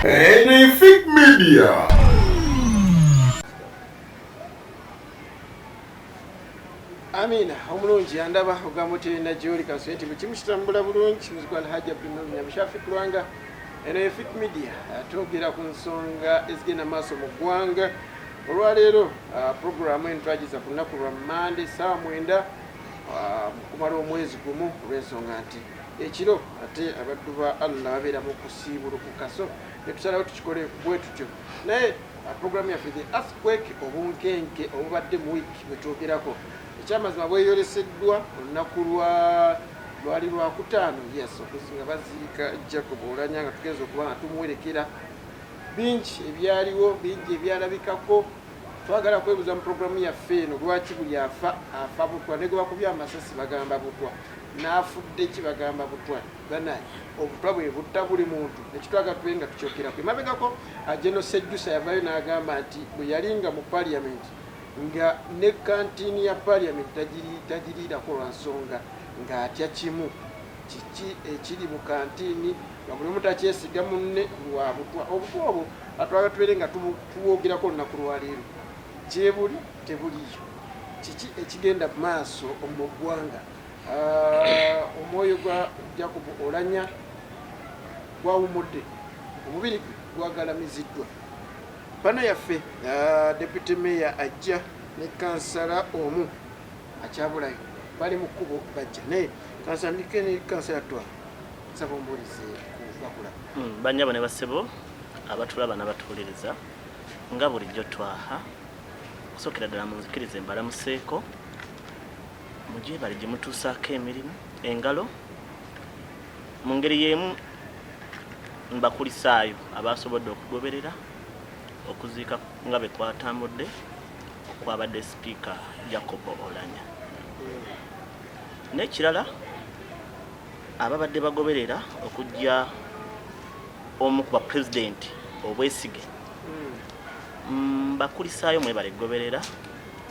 NRM Media. Amina, omulungi andaba ogamutenda gyoli kaswenti bukimukitambula bulungi muzikwana hajja primary nyabishafi kulwanga NRM Media atogera ku nsonga ezigenda maaso mu ggwanga olwaleero programu eno twagiza ku lunaku lwa Monday saa 9 kumala omwezi gumu olw'ensonga nti ekiro ate abaddu ba Allah babeera mu kusiibula ku kaso netusalawo tukikole bwe tutyo naye programu yaffe the earthquake obunkenke obubadde mu wiiki bwetwogerako ekyamazima bweyoleseddwa olunaku lwali lwakutaano yes okusinga baziika Jacob Oulanya nga tugenza okuba nga tumuwerekera bingi ebyaliwo bingi ebyalabikako twagala kwebuuza mu programu yaffe eno lwaki buli afa butwa ne gwe bakubya amasasi bagamba butwa n'afudde ki bagamba butwa banaye obutwa bwe butta buli muntu nekitwaga tube nga tukyokeraku emabegako General Sejjusa yavayo n'agamba nti bwe yalinga mu parliament nga ne kantini ya parliament tagiriirako lwa nsonga ng'atya kimu kiki ekiri mu kantini nga buli omu takyesiga munne lwa butwa obutwa obwo atwaga tubeere nga tuwogerako olunaku lwaleero gyebuli tebuliyo kiki ekigenda mu maaso mu ggwanga omwoyo gwa Jacob Oulanya gwawumudde omubiri gwagalamizidwa bano yaffe deputy mayor ajja ne kansala omu akyabulayo bali mu kkubo bajja naye kansala ndike ne kansala twa nsaba ombulize kubakula banyabo ne basebo abatulaba n'abatuwuliriza nga bulijjo twaha kusokera ddala munzikirize mbalamuseeko mujye bali gye mutuusaako emirimu engalo mu ngeri y'emu mbakulisaayo abasobodde okugoberera okuziika nga bwe kwatambudde okwabadde sipiika Jacob Oulanya n'ekirala ababadde bagoberera okujja omu ku bapulezidenti obwesige mbakulisaayo mwebale goberera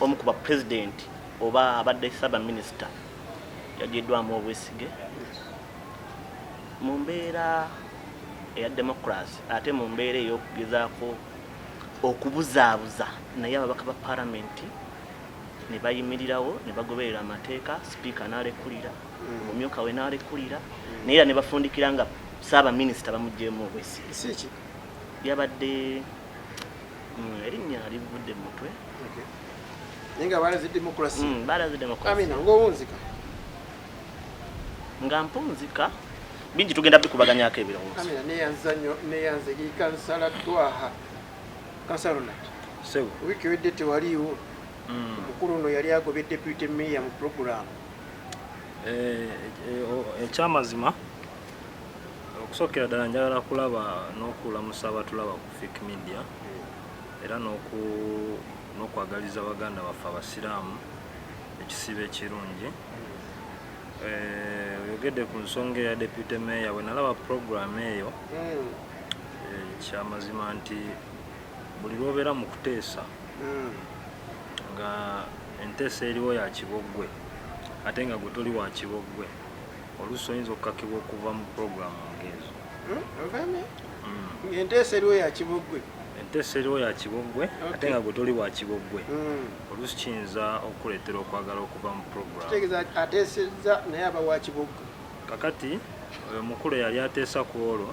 omu ku bapulezidenti oba abadde Ssaabaminisita yagiddwamu obwesige mu mbeera eya democracy ate mu mbeera ey'okugezaako okubuzaabuza naye ababaka ba palamenti ne bayimirirawo ne bagoberera amateeka sipiika n'alekulira omumyuka we n'alekulira naye era ne bafundikira nga Ssaabaminisita bamuggyeemu obwesige yabadde erinnya livudde mu mutwe nga balaze democracy balaze democracy amina ng'owunzika nga mpunzika bingi tugenda bikubaganyako ebirowoozo amina neyanze kansala twaha kansala Ronald sewo wiiki ewedde tewaliiwo omukulu ono yali agobye deputy mayor mu programu ekyamazima okusookera ddala njagala kulaba n'okulamusa abatulaba ku FIC Media era n'okwagaliza baganda baffe abasiraamu ekisibo ekirungi oyogedde ku nsonga eya deputy mayor bwe nalaba programu eyo kyamazima nti buli lwobeera mu kuteesa nga enteesa eriwo ya kiboggwe ate nga gwe toli wa kiboggwe oluusi oyinza okukakibwa okuva mu programu ngeezo enteesa eriwo ya kiboggwe enteesa eriwo ya kiboggwe ate nga gwe toli wa kiboggwe oluusi kiyinza okuleetera okwagala okuva mu programu ateesezza naye aba wa kiboggwe kakati omukulu yali ateesa ku olwo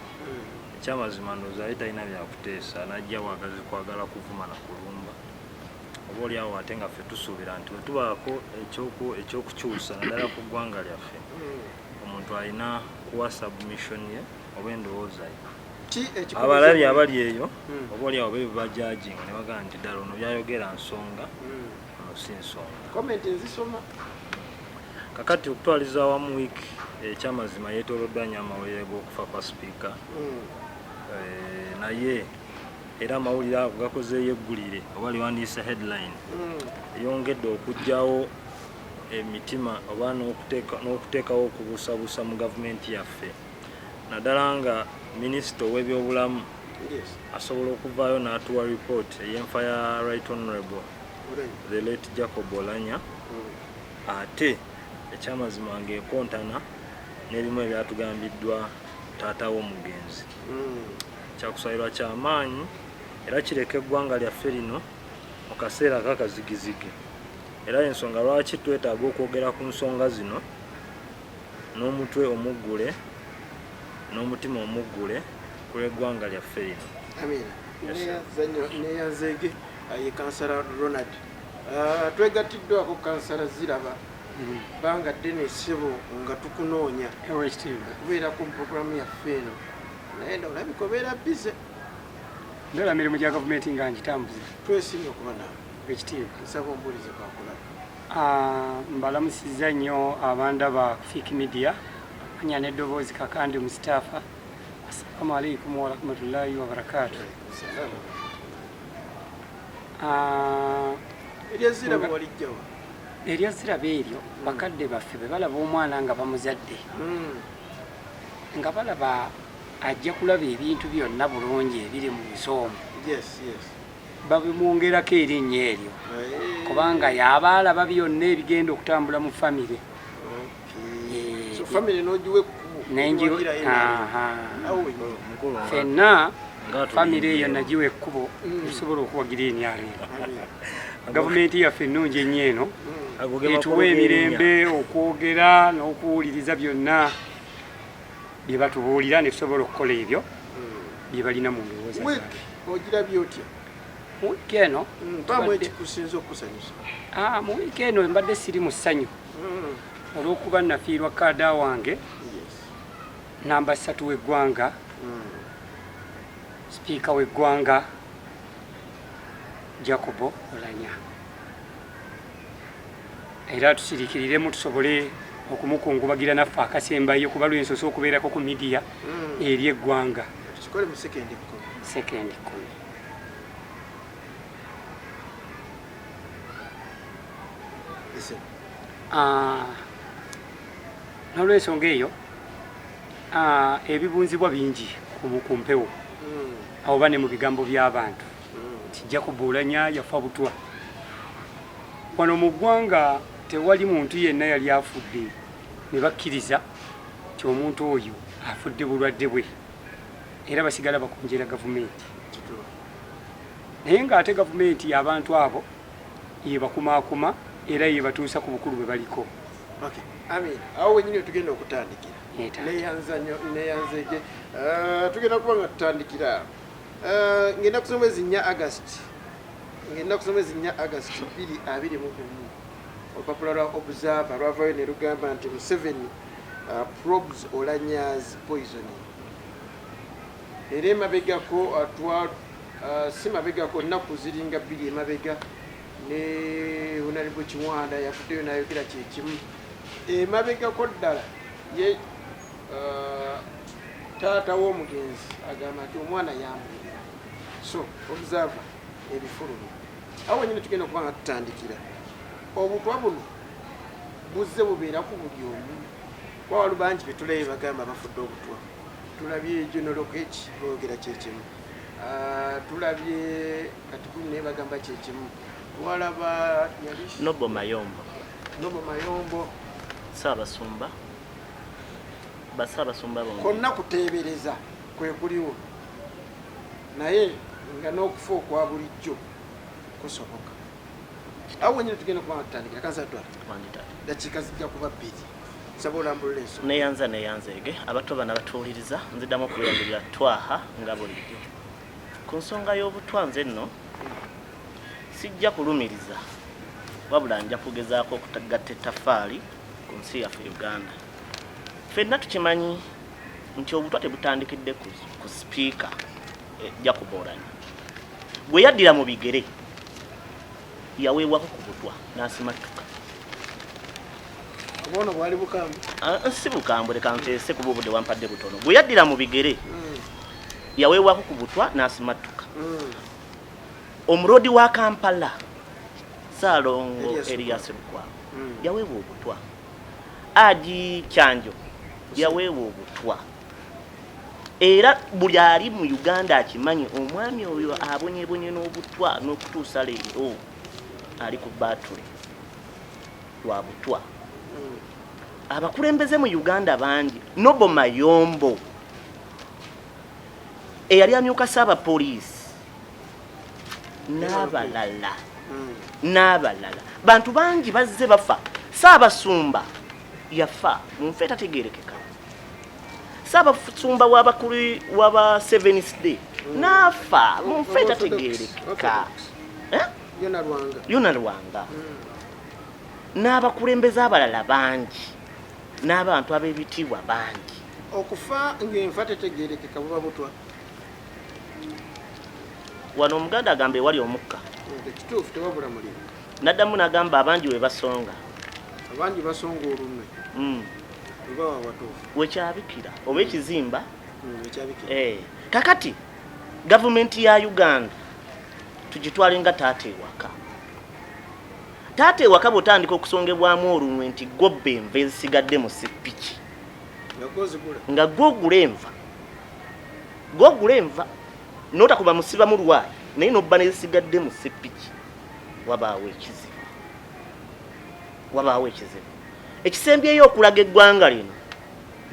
ekyamazima ndowooza yali talina byakuteesa najja bwagazi kwagala kuvuma na kulumba oba oliawo ate nga ffe tusuubira nti bwe tubaako ekyokukyusa naddala ku ggwanga lyaffe omuntu alina kuwa submission ye oba endowooza ye abalabi abali eyo oba oliawo be bajajinga ne bagamba nti ddala ono byayogera nsonga ono si nsonga komenti nzisoma kakati okutwaliza awamu wiiki ekyamazima yeetooloddwa nnyo amawulire g'okufa kwa sipiika naye era amawulire ago gakozeeyo eggulire oba liwandiise headline eyongedde okugyawo emitima oba n'okuteekawo okubuusabuusa mu gavumenti yaffe naddala nga minisita ow'ebyobulamu asobola okuvaayo n'atuwa report ey'enfa ya right honorable the late Jacob Oulanya ate ekyamazima ng'ekontana n'ebimu ebyatugambiddwa taata w'omugenzi kyakusabirwa kyamaanyi era kireka eggwanga lyaffe lino mu kaseera kakazigizigi. Era ensonga lwaki twetaaga okwogera ku nsonga zino n'omutwe omuggule n'omutima omuggule ku eggwanga lyaffe lino. Amina. Neyanzege ye kansala Ronald. Twegattiddwako kansala Ziraba. Banga Dennis Sebo nga tukunoonya. Kubeera ku programu yaffe eno. Naye ndo olabika obeera bize. Ndola mirimu gya gavumenti nga ngitambuza. Twesimye okuba naawe. Ekitiibwa. Nsaba ombulize kwakulaba. Mbalamusizza nnyo abanda ba Fik Media. Nya n'eddoboozi Kakandi Mustafa. Assalamu alaikum wa rahmatullahi wa barakatuh. Erya Ziraba walijjawa? Erya Ziraba eryo bakadde baffe bwe balaba omwana nga bamuzadde nga balaba ajja kulaba ebintu byonna bulungi ebiri mu nsoomu. Babimwongerako erinnya eryo kubanga y'aba alaba byonna ebigenda okutambula mu famire. Fenna famire eyo nagiwa ekkubo esobola okuwagira NRM. Gavumenti yaffe ennungi ennyo eno etuwa emirembe okwogera n'okuwuliriza byonna bye batubuulira ne tusobola okukola ebyo bye balina mu ndowooza zaabwe. Ogirabye otya? Mu wiiki eno ekikusinza okusanyusa? Mu wiiki eno mbadde siri mu ssanyu olw'okuba nafiirwa kaada wange namba 3 w'eggwanga, sipiika w'eggwanga Jacobo Oulanya. Era tusirikiriremu tusobole okumukungubagira naffe akasembayo kuba lwensosa okubeerako ku midiya eri eggwanga. Tukikole mu sekendi 10. N'olwensonga eyo ebibunzibwa bingi ku mpewo oba ne mu bigambo by'abantu kijja kubuulanya yafa butwa. Wano mu ggwanga tewali muntu yenna yali afudde ne bakkiriza nti omuntu oyo afudde bulwadde bwe era basigala bakunjera gavumenti. Naye ng'ate gavumenti y'abantu abo yebakumaakuma era yebatuusa ku bukulu bwe baliko. Amina. Awo wenyini tugenda okutandikira. Neyanzege tugenda kuba nga tutandikira ngenda kusoma mwezi 4 August. Ngenda kusoma mwezi 4 August 2021. Olupapula lwa Observer lwavayo ne lugamba nti Museveni probes Oulanya's poisoning. Era emabegako si mabegako nnaku ziringa 2 emabega ne Honorable Kiwanda yafuddeyo n'ayogera kyekimu. Emabegako ddala ye taata w'omugenzi agamba nti omwana yamulira. So Observer ebifulumi awo nyine tugenda okuba nga tutandikira. Obutwa buno buzze bubeera ku buli omu. Wawalu bangi betulabe bagamba bafudde obutwa. Tulabye General Kechi boogera kyekimu. Tulabye Katukulu naye bagamba kyekimu. Walaba Nobo Mayombo Ssaabasumba Bassaabasumba bombi konna kuteebereza kwe kuliwo naye nga n'okufa okwa bulijjo kusoboka. Awo nyine tugenda kuba tutandikira kansatwala dakiika zijja kuba 2. Nsaba olambulula ensonga. Neyanzege abato bana batuwuliriza nziddamu okubirangirira twaha nga bulijjo ku nsonga y'obutwa. Nze nno sijja kulumiriza wabula nja kugezaako okutagatta ettaffaali ku nsi yaffe Uganda. Ffenna tukimanyi nti obutwa tebutandikidde ku sipiika Jacob Oulanya. Bwe yaddira mu bigere yaweebwako ku butwa n'asimattuka. Obono bwali bukambwe? Si bukambwe, leka nteese kuba obudde wampadde butono. Bwe yaddira mu bigere yaweebwako ku butwa n'asimattuka. Omuloodi wa Kampala Ssaalongo Erias Lukwago yaweebwa obutwa. Aji Kyanjo yaweebwa obutwa. Era buli ali mu Uganda akimanyi omwami oyo abonyebonye n'obutwa n'okutuusa leero ali ku batule lwa butwa. Abakulembeze mu Uganda bangi. Nobo Mayombo eyali amyuka Ssaabapoliisi n'abalala bantu bangi bazze bafa. Ssaabasumba yafa munfe tategeerekeka. Ssaabasumba w'abakulu w'aba Seventh Day n'afa munfe tategeerekeka. Yona Lwanga n'abakulembeze abalala bangi n'abantu ab'ebitiibwa bangi. Okufa ng'enfa tetegeerekeka buba butwa. Wano Omuganda agamba ewali omukka. Ekituufu tewabula mulimu. N'addamu n'agamba abangi we basonga. Abangi basonga olunwe. Oba wabatuufu. Wekyabikira oba ekizimba. Wekyabikira. Kakati gavumenti ya Uganda tugitwale nga taata ewaka. Taata ewaka bw'otandika okusongebwamu olunwe nti gobba enva ezisigadde mu seppiki. Nga gwogula enva n'otakuba musiba mu lwayi naye n'obba n'ezisigadde mu seppiki. Wabaawo ekizibu. Ekisembyeyo okulaga eggwanga lino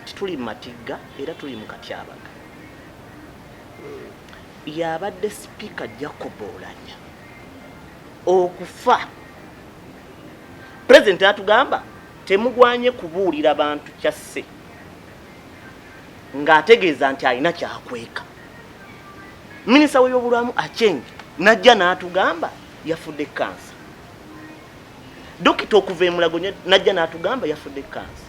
nti tuli mu matigga era tuli mu katyabaga. Yabadde sipiika Jacob Oulanya okufa. Pulezidenti atugamba temugwanye kubuulira bantu kyasse ng'ategeeza nti alina kyakweka. Minisita w'ebyobulamu Aceng najja n'atugamba yafudde kansa. Dokita okuva e Mulago najja n'atugamba yafudde kansa.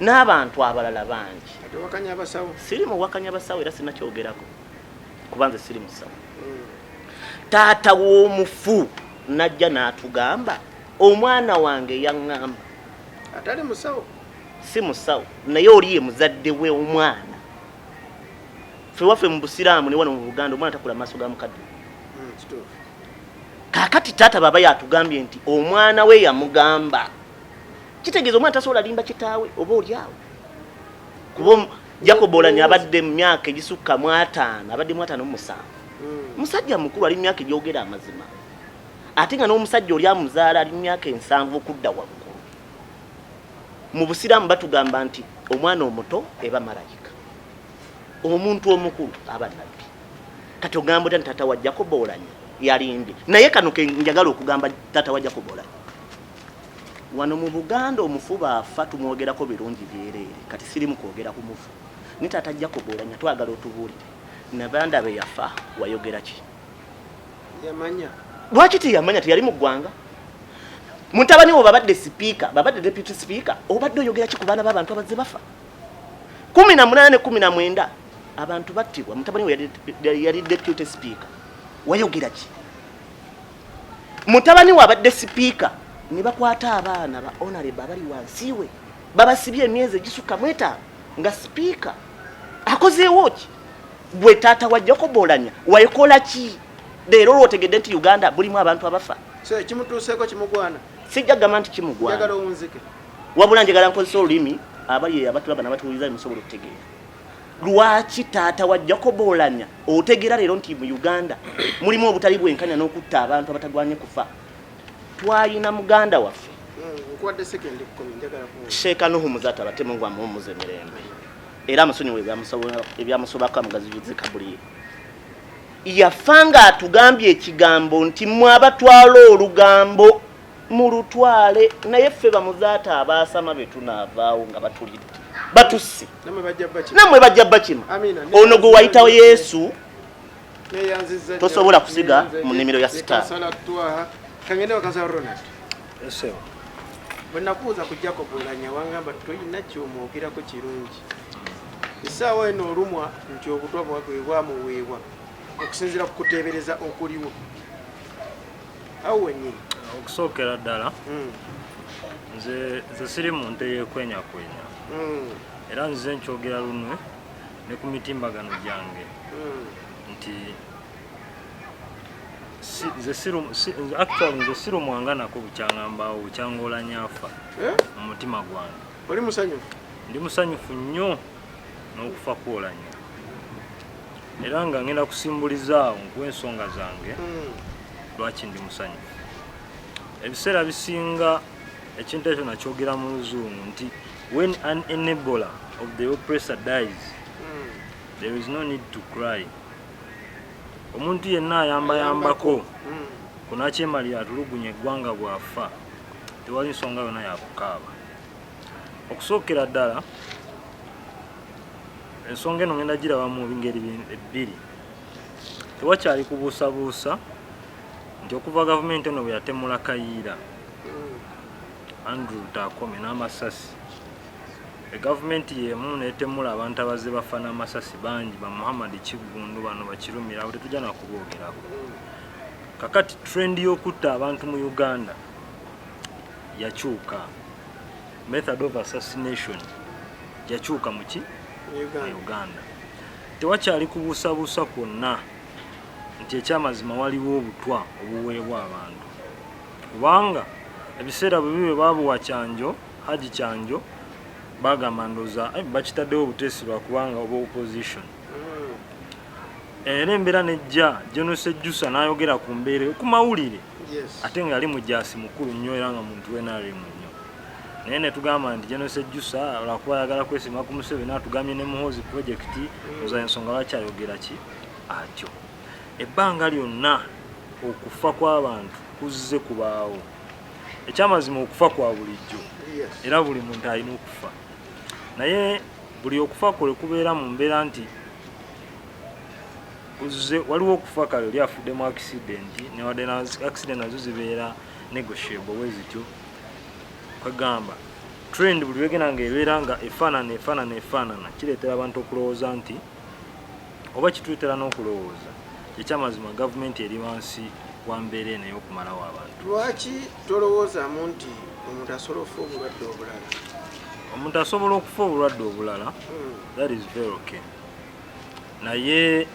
N'abantu abalala bangi. Siri muwakanya basawo era sinnakyogerako kuba nze siri musawo. Taata w'omufu najja n'atugamba omwana wange yaŋŋamba. Atali musawo? Si musawo naye oli ye muzadde we omwana. Ffe waffe mu Busiraamu ne wano mu Buganda omwana takula maaso ga mukadde. Kaakati taata baba yatugambye nti omwana we yamugamba. Kitegeeza omwana tasobola limba kitaawe oba olyawo. Kuba Jacob Oulanya abadde mu myaka egisukka mu 5, abadde mu 57. Musajja mukulu ali mu myaka egyogera amazima. Ate nga n'omusajja oli amuzaala ali mu myaka 7 okudda waggulu. Mu Busiraamu batugamba nti omwana omuto eba malayika. Omuntu omukulu aba nabbi. Kati ogamba nti taata wa Jacob Oulanya yalimbye. Naye kano ke njagala okugamba taata wa Jacob Oulanya. Wano mu Buganda omufuba afa tumwogerako birungi byereere. Kati sirimu kwogera ku mufu. Ni taata Jacob Oulanya twagala otubuulire. Nabanda be yafa wayogera ki? Yamanya. Lwaki teyamanya teyali mu ggwanga? Mutabani wo babadde sipiika, babadde deputy speaker, obadde oyogera ki ku baana b'abantu abazze bafa? 18 19 abantu battibwa, mutabani wo yali deputy speaker. Wayogera ki? Mutabani wo abadde sipiika ne bakwata abaana ba honorable abali wansi we babasibye emyezi egisukka mu 5 nga sipiika. Akozeewo ki? Bwe taata wa Jacob Oulanya wayekola ki? Leero lwotegedde nti Uganda bulimu abantu abafa. So ekimutuuseeko kimugwana? Sijja gamba nti kimugwana. Njagala owunzike. Wabula njagala nkozesa olulimi abali abatulaba n'abatuuliza musobola okutegeera. Lwaki taata wa Jacob Oulanya otegeera leero nti mu Uganda mulimu obutali bwenkanya n'okutta abantu abatagwanye kufa? Twalina muganda waffe. Nkwadde sekendi 10 njagala ku. Sheeka Nuhu Muzata batemu ngwa mu muzemerembe. Era amasonyiwe ebyamusobako mugaziyize kabuli. Yafanga atugambye ekigambo nti mwabatwala olugambo mu lutwale naye ffe bamuzaata abaasama be tunaavaawo nga batulidde batusse namwe bajja bakima. Ono gwe wayitawo Yesu tosobola kusiga mu nnimiro ya sitaani. Kangende wakaza Ronald. Bwe nakuuza ku Jacob Oulanya wangamba toyina ky'omwogerako kirungi. Essaawa eno olumwa nti obutwa bwamuweebwa okusinziira ku kuteebereza okuliwo. Awo wennyini okusookera ddala nze siri muntu eyeekwenyakwenya era nze nkyogera lunwe ne ku mitimbagano gyange nti nze sirumwanganako bukyangambaawo bukyanga Oulanya afa mu mutima gwange. Oli musanyufu? Ndi musanyufu nnyo n'okufa kwa Oulanya era nga ngenda kusimbulizaawo nkw'ensonga zange lwaki ndi musanyufu. Ebiseera bisinga ekintu ekyo nakyogera mu Luzungu nti when an enabler of the oppressor dies there is no need to cry. Omuntu yenna ayambayambako kunakyemali atulugunya eggwanga bw'afa tewali nsonga yonna yakukaaba. Okusookera ddala ensonga eno ngenda giraba mu ngeri ebbiri. Tewakyali kubuusabuusa nti okuva gavumenti eno bwe yatemula Kayiira Andrew Takome n'amasasi, egavumenti yemu netemula abantu abazze bafa n'amasasi bangi ba Muhammad Kigundu bano bakirumira abo tetujja nakuboogerako. Kakati trend y'okutta abantu mu Uganda yakyuka, method of assassination yakyuka mu Uganda. Tewakyali kubuusabuusa kwonna nti ekyamazima waliwo obutwa obuweebwa abantu, kubanga ebiseera bwe babuwa Kyanjo Haji Kyanjo bagamba ndooza bakitaddewo obuteesi lwakubanga oba opposition. Era embeera nejja General Sejjusa n'ayogera ku mbeera ku mawulire ate nga yali mujaasi mukulu nnyo era nga muntu we n'ali nnyo. Naye ne tugamba nti General Sejjusa lwakuba ayagala kwesiima ku Museveni atugambye ne Muhoozi project oza ensonga lwaki ayogera ki atyo. Ebbanga lyonna okufa kw'abantu kuzze kubaawo. Ekyamazima okufa kwa bulijjo era buli muntu alina okufa, naye buli okufa kwe kubeera mu mbeera nti waliwo okufa kale oli afudde mu accident newadde na accident nazo zibeera negotiable bwe zityo. Kwegamba trend buli wegenda ng'ebeera nga efaanana kireetera abantu okulowooza nti oba kituletera n'okulowooza ekyamazima gavumenti eri wansi wa mbeera eno ey'okumalawo abantu. Lwaki tolowoozaamu nti omuntu asobola okufa obulwadde obulala? Omuntu asobola okufa obulwadde obulala, that is very okay, naye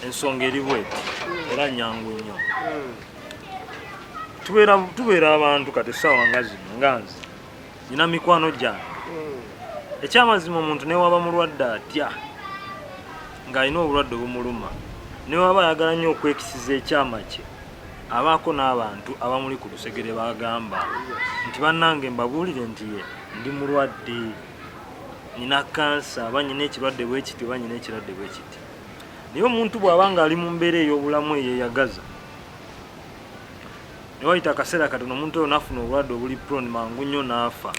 ensonga eri bweti era nyangu nnyo. Tubeera abantu kati essaawa nga zino nga nze nina mikwano gyange. Ekyamazima omuntu newaba mulwadde atya ng'alina obulwadde obumuluma, newaba ayagala nnyo okwekisiza ekyama kye, abaako n'abantu abamuli ku lusegere bagamba nti bannange mbabuulire nti ndi mulwadde, nina kansa oba nina ekirwadde bwe kiti oba nina ekirwadde bwe kiti. Naye omuntu bw'aba nga ali mu mbeera ey'obulamu eyeeyagaza ne wayita akaseera katono omuntu oyo n'afuna obulwadde obuli prone mangu nnyo n'afa,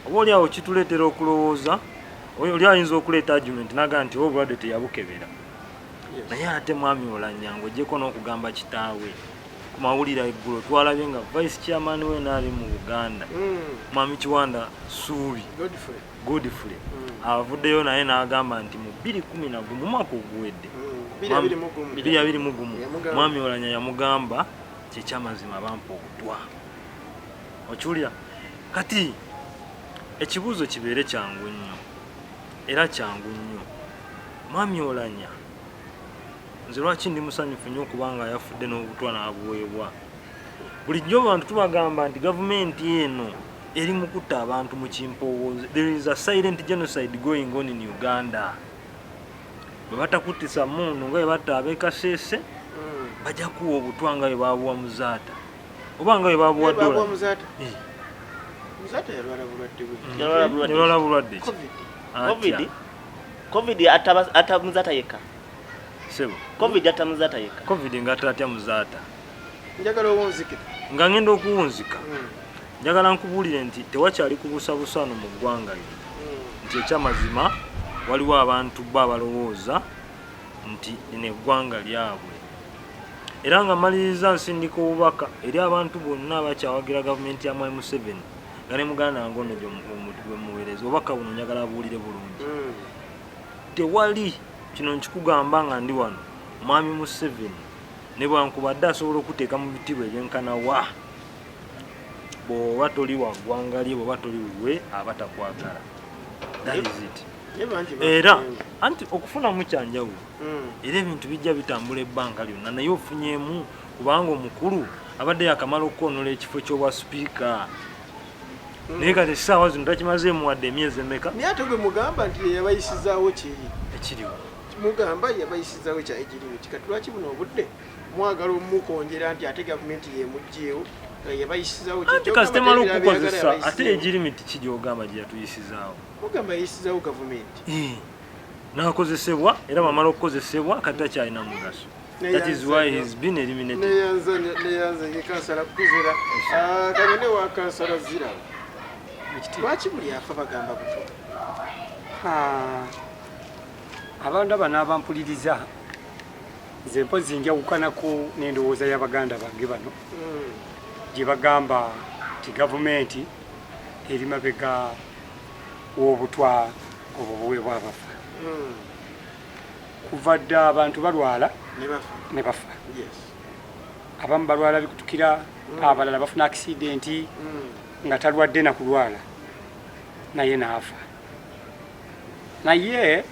oba oli awo kituleetera okulowooza, oli ayinza okuleeta argument n'agamba nti obulwadde teyabukebera. Naye ate mwami Oulanya ng'oggyeko n'okugamba kitaawe ku mawulire eggulo twalabye nga vice chairman we n'ali mu Buganda mwami Kiwanda Suubi Godfrey avuddeyo naye n'agamba nti mu 2011 mu mwaka oguwedde 2021 mwami Oulanya yamugamba kyekyamazima bampa obutwa. Okiwulira? Kati ekibuuzo kibeere kyangu nnyo era kyangu nnyo. Mwami Oulanya nze lwaki ndi musanyufu nnyo kubanga yafudde n'obutwa n'abuweebwa? Bulijjo abantu tubagamba nti gavumenti eno eri mu kutta abantu mu kimpowoozi. There is a silent genocide going on in Uganda. Bwe batakuttisa mundu nga bwe batta ab'e Kasese bajja kuwa obutwa nga bwe baabuwa Muzaata oba nga bwe baabuwa Dola. Muzaata yalwala bulwadde ki? Covid ata Muzaata yekka. Sebo. Covid ata Muzaata yekka. Covid ngata atya Muzaata. Njagala owunzike. Nga ngenda okuwunzika. Njagala nkubuulire nti tewakyali kubuusabuusaano mu ggwanga lino. Nti ekyamazima waliwo abantu balowooza nti lino eggwanga lyabwe. Era nga maliriza nsindika obubaka eri abantu bonna abakyawagira gavumenti ya Mwai Museveni nga ne muganda wange ono gwe muweereza obubaka buno njagala buwulire bulungi. Tewali kino nkikugamba nga ndi wano Mwami Museveni ne bwankubadde asobola okuteeka mu bitibwa ebyenkana wa bw'oba toli wa ggwanga lye bw'oba toli we abatakwagala. That is it. Era anti okufunamu kyanjawulo era ebintu bijja bitambula ebbanga lyonna naye ofunyemu kubanga omukulu abadde yakamala okwonola ekifo ky'obwa sipiika naye kati essaawa zino takimazeemu wadde emyezi emeka. Naye ate gwe mugamba nti yabayisizaawo kiri ekiriwo mugamba yabayisizaawo kya egirimiti kati lwaki buno obudde mwagala omukongera nti ate gavumenti yemuggyeewo yabayisizaawo anti kasitemala okukozesa ate egirimiti kigyogamba gye yatuyisizaawo mugamba yayisizaawo gavumenti n'akozesebwa era bamala okukozesebwa kati takyalina mugaso. That is why he's been eliminated. Neyanza ye kansala kuzira kanyene wa kansala zira lwaki buli afa bagamba Butwa? Abantu abana abampuliriza nze mpozi njawukanako n'endowooza y'Abaganda bange bano gye bagamba nti gavumenti eri mabega w'obutwa obwo buweebwa abafa. Kuva dda abantu balwala ne bafa. Abamu balwala bikutukira, abalala bafuna aksidenti nga talwadde na kulwala naye naafa. Naye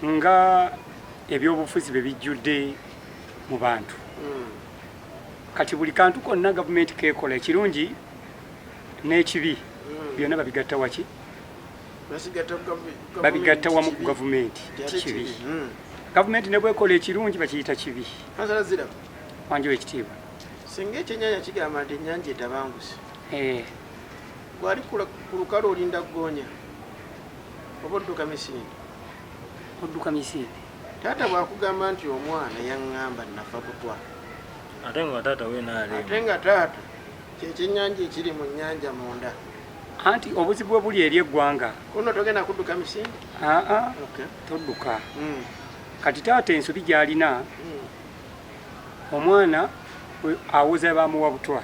nga ebyobufuzi bwe bijjudde mu bantu kati buli kantu konna gavumenti keekola ekirungi n'ekibi byonna babigatta waki? Babigatta wamu ku gavumenti kibi. Gavumenti ne bwekola ekirungi bakiyita kibi. Wanjo ekitiibwa singa ekyenyanja kigamba nti ennyanja etabanguse gwali ku lukalo olinda ggoonya oba odduka misinde? Odduka misinde. Taata bwakugamba nti omwana yaŋŋamba nafa Butwa ate nga taata we naale ate nga taata kyekyennyanja ekiri mu nnyanja munda anti obuzibu bwe buli eri eggwanga kuno togenda kudduka misinde? Todduka. Kati taata ensobi gy'alina omwana awoza bamuwa Butwa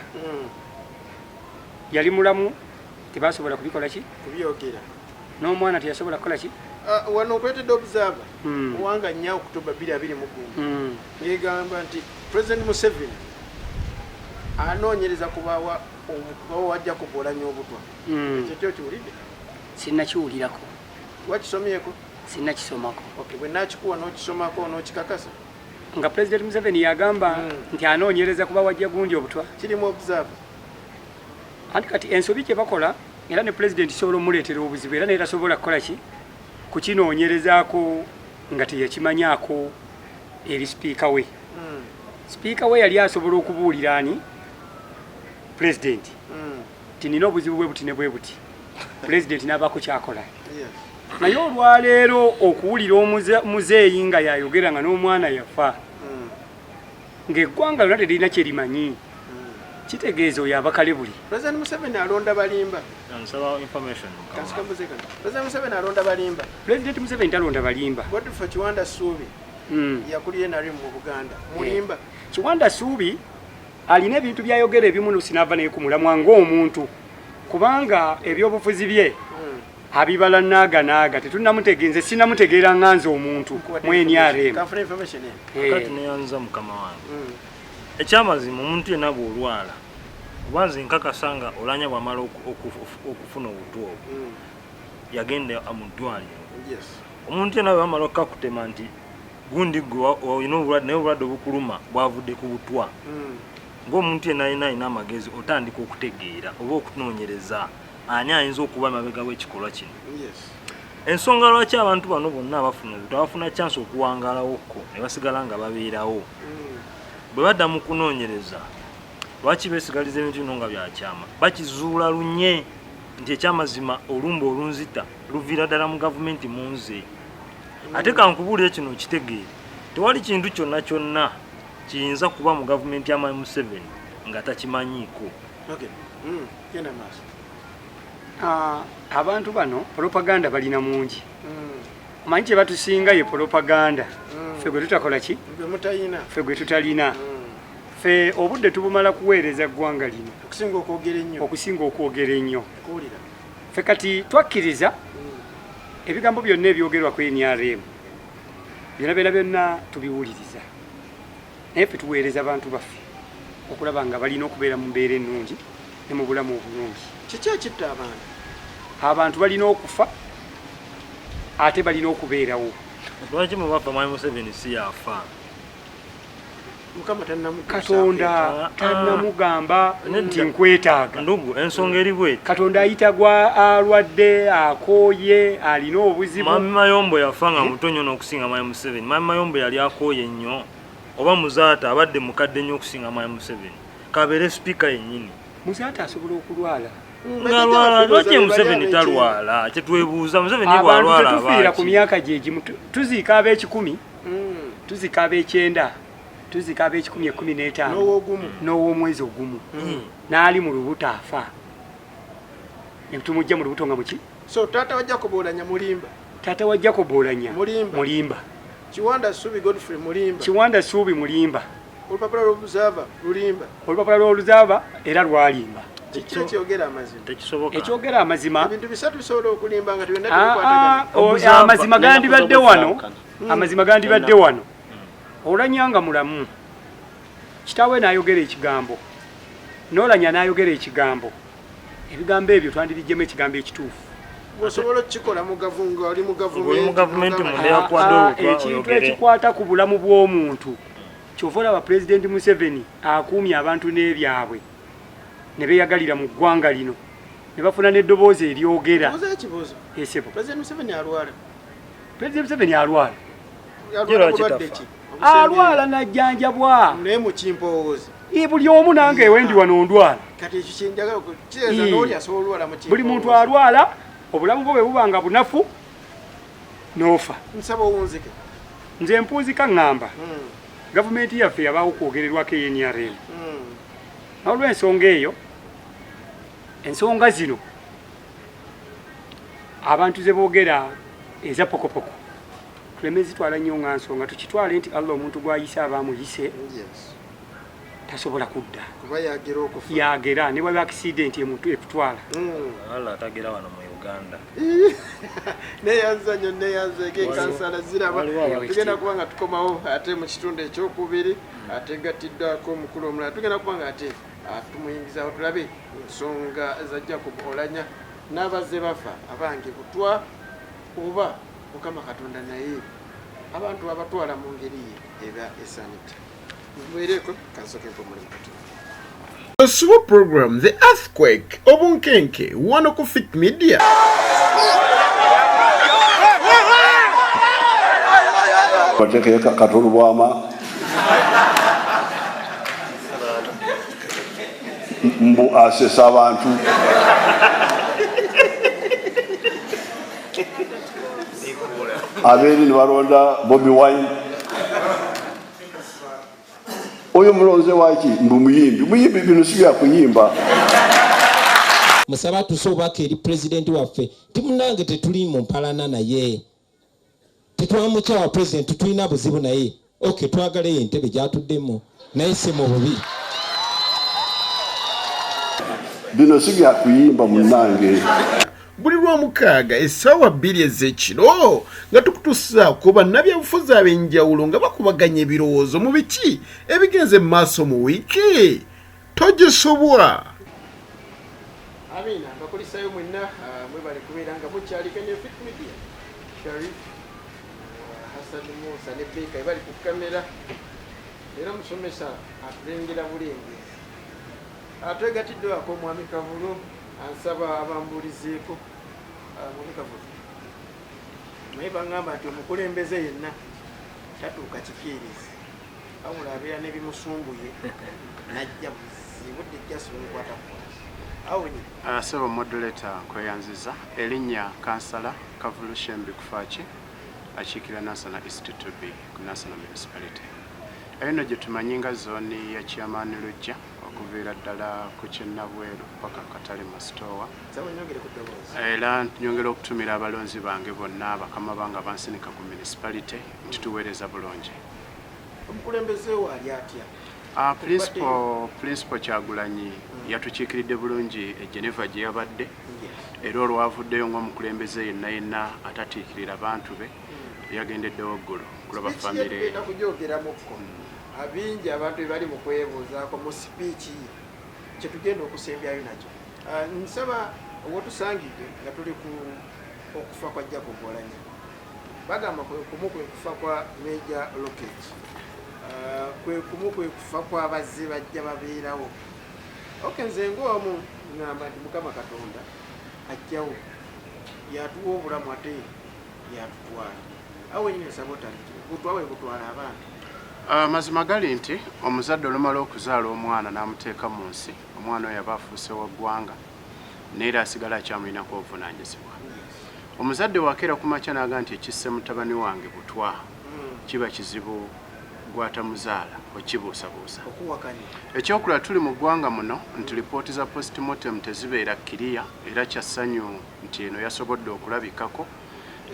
yali mulamu tebasobola kubikola ki? Kubyogera. N'omwana teyasobola kukola ki? Wano okwetedde obusava owanga nnyo Okutoba 2021 negamba nti President Museveni anoonyereza kubawa wajja ku Oulanya Obutwa. Ekyo kiwulidde? Sinnakiwulirako. Wakisomyeko? Sinnakisomako. Bwe nakikuwa n'okisomako n'okikakasa? Nga President Museveni yagamba nti anoonyereza kuba wajja gundi Obutwa. Kirimu obusava. Anti kati ensobi gye bakola era ne President isobola omuleetera obuzibu era neetasobola kukola ki? Kukinoonyerezaako nga teyakimanyaako eri sipiika we. Sipiika we yali asobola okubuulira ani? President nti nina obuzibu bwe buti ne bwe buti. President n'abaako kyakola. Naye olwaleero okuwulira muzeeyi nga yayogera nga n'omwana yafa ng'eggwanga lyonna terina kyerimanyi kitegeeza oyo abakale buli. President Museveni alonda balimba. Nsaba information. President Museveni alonda balimba. President Museveni talonda balimba. Godfrey Kiwanda Suubi yakulira NRM mu Buganda mulimba. Kiwanda Suubi alina ebintu byayogera ebimu sinava naye ku mulamwa ng'omuntu kubanga ebyobufuzi bye abibala naaga tetunnamutegenze sinnamutegeera nganze omuntu mu NRM. Kati neyanza mukama wange ekyamazima omuntu yenna bw'olwala oba nze nkakasa nga Oulanya bw'amala okufuna obutwa obwo yagenda mu ddwaliro. Omuntu yenna bwe bamala okukakutema nti gundi gwe olina obulwadde naye obulwadde obukuluma bwavudde ku butwa ng'omuntu yenna alina amagezi otandika okutegeera oba okunoonyereza ani ayinza okuba emabega w'ekikolwa kino. Ensonga lwaki abantu bano bonna abafuna obutwa bafuna chance okuwangalawokko ne basigala nga babeerawo bwe badda mu kunoonyereza lwaki beesigaliza ebintu bino nga byakyama bakizuula lunye nti ekyamazima olumba olunzita luviira ddala mu gavumenti mu nze. Ate kankubuulire kino kitegeere tewali kintu kyonna kyonna kiyinza kuba mu gavumenti ya Museveni nga takimanyiiko. Abantu bano propaganda balina mungi. Omanyi kye batusinga ye propaganda. Ffe gwe tutakola ki? Ffe gwe tutalina. Ffe obudde tubumala kuweereza ggwanga lino okusinga okwogera ennyo. Ffe kati twakkiriza ebigambo byonna ebyogerwa ku NRM byonna tubiwuliriza naye ffe tuweereza abantu baffe okulaba nga balina okubeera mu mbeera ennungi ne mu bulamu obulungi. Kiki ekitta abantu? Abantu balina okufa ate balina okubeerawo. Lwaki mubafa Mwami Museveni si yafa? Katonda tannamugamba nti nkwetaaga. Ndugu ensonga eri bweti. Katonda ayita gwa alwadde akooye alina obuzibu. Mami Mayombo yafa nga mutonyo n'okusinga Mwami Museveni. Mami Mayombo yali akooye nnyo oba muzaata abadde mukadde nnyo okusinga Mwami Museveni. Kabeere sipiika yennyini. Muzaata asobola okulwala ngalwala lwaki Museveni talwala kyetwebuuza Museveni bwalwala abantu tetufiira ku myaka gye gimu tuziika ab'ekikumi tuziika ab'ekyenda tuziika ab'ekikumi 15 n'ow'omwezi ogumu n'ali mu lubuto afa ne tumujja mu lubuto nga muki so taata wa Jacob Oulanya mulimba taata wa Jacob Oulanya mulimba Kiwanda Suubi Godfrey mulimba Kiwanda Suubi mulimba olupapula lw'obuzava lulimba olupapula lw'oluzava era lwalimba ekyogera amazima ebintu bisatu bisobola okulimba nga twena tukwatagana amazima gandibadde wano amazima gandibadde wano Oulanya nga mulamu kitaawe n'ayogera ekigambo n'Oulanya n'ayogera ekigambo ebigambo ebyo twandibijjemu ekigambo ekituufu osobola okukikola mu gavunga oli mu gavumenti ekintu ekikwata ku bulamu bw'omuntu kyova olaba Pulezidenti Museveni akuumye abantu n'ebyabwe ne beeyagalira mu ggwanga lino ne bafuna n'eddoboozi eryogera Pulezidenti Museveni alwala alwala najjanjabwa naye mu kimpowoozi buli omu nange ewendi wano ndwala kati ekyo kyenjagala kireza n'oli asobola olwala mu buli muntu alwala obulamu bwe bubanga bunafu n'ofa nsaba owunzike nze mpuuzika ŋŋamba gavumenti yaffe yabaawo kwogererwako NRM n'olw'ensonga eyo ensonga zino abantu ze boogera eza pokopoko tuleme zitwala nnyo nga nsonga tukitwale nti Allah omuntu gw'ayise abaamuyise tasobola kudda yagera ne bwaba akisidenti emuntu ekutwala Allah atagera wano mu Uganda neyanza nnyo neyanzeke kansala ziraba tugenda kuba nga tukomawo ate mu kitundu ekyokubiri ate gattiddwako omukulu omulala tugenda kuba nga ate tumuyingizawo tulabe ensonga za Jacob Oulanya n'abazze bafa abange Butwa oba Mukama Katonda naye abantu abatwala mu ngeri eba esanita mwereko kansoke mpomuli mukati The super program The Earthquake Obunkenke wano ku Fit Media Bateke katulu bwama mbu asesa abantu aberi ni baronda Bobi Wine oyo mulonze waki mbu muyimbi bino sibya kuyimba musaba tusobaka eri president waffe timunange tetuli mu mpalana naye tetwamukyawa president tulina buzibu naye okay twagaleyo entebe gyatuddemu naye si mu bubi bino sibya kuyimba munange buli lw'omukaaga essaawa 2 ez'ekiro nga tukutuusa ku bannabyabufuzi ab'enjawulo nga bakubaganya ebirowoozo mu biki ebigenze mu maaso mu wiiki togisobwa amina bakulisayo mwenna mwebale kubeera nga mukyaliko ne Fit Media Sharif Hassan Musa ne Beka ebali ku kamera era musomesa atulengera bulengezi atwegatiddwako Mwami Kavulo ansaba abambulizeeko Mwami Kavulo naye baŋŋamba nti omukulembeze yenna tatuuka kifiirizi wabula abeera n'ebimusumbuye najja buzibudde jasonkwata awonye sebo moderator nkweyanziza erinnya kansala Kavulo Shembi Kufaaki akiikirira National Institute ku National Municipality eno gye tumanyi nga zooni ya Chairman Lujja okuviira ddala ku Kyennabweru paka Katale Masitowa era nyongera okutumira abalonzi bange bonna bakama bange bansinika ku municipality nti tuweereza bulungi omukulembeze waali atya principal Kyagulanyi yatukiikiridde bulungi e Geneva gye yabadde era olwavuddeyo ng'omukulembeze yenna atatiikirira abantu be yagendeddewo ggulu kulaba famire abingi abantu bali mu kwebuuzaako mu sipiiki kyetugenda okusembyayo nakyo nsaba owotusangidde nga tuli ku okufa kwa Jacob Oulanya bagamba kwekumu kwe kufa kwa Major Rocket kwekumu kwe kufa kw'abazze bajja babeerawo nze ng'omu ngamba nti Mukama Katonda ajjawo yatuwa obulamu ate yatutwala awo nyine nsaba otandiki butwawe butwala abantu mazima gali nti omuzadde olumala okuzaala omwana n'amuteeka mu nsi omwana oyo aba afuuse wa ggwanga neera asigala akyamulinako obuvunaanyizibwa. Omuzadde wakeera ku makya n'aga nti ekisse mutabani wange Butwa kiba kizibu gwatamuzaala okibuusabuusa. Ekyokulala tuli mu ggwanga muno nti lipooti za postmortem tezibeera kiriya era kyassanyu nti eno yasobodde okulabikako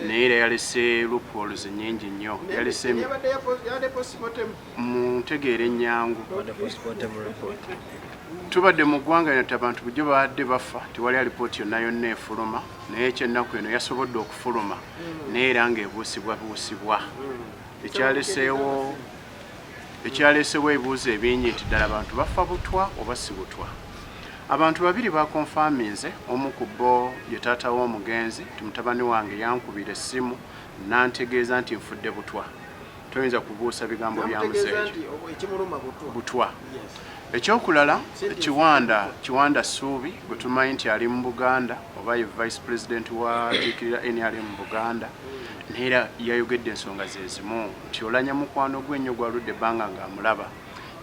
naye era yalese loopholes nnyingi nnyo yalese mu ntegeera ennyangu. Tubadde mu ggwanga lino abantu bujjo baadde bafa tewali alipooti yonna yonna efuluma naye ekyennaku eno yasobodde okufuluma naye era ng'ebuusibwabuusibwa ekyaleesewo ebibuuzo ebingi nti ddala abantu bafa Butwa oba si Butwa. Abantu babiri bakonfaminze omu ku bo ye taata w'omugenzi nti mutabani wange yankubira essimu nantegeeza nti nfudde Butwa. Toyinza kubuusa bigambo bya muzeeyi Butwa. Ekyokulala Kiwanda Suubi gwe tumanyi nti ali mu Buganda oba ye vice president wa kiikirira NRM Buganda neera yayogedde ensonga ze zimu nti Oulanya mukwano gwe ennyo gwaludde ebbanga ng'amulaba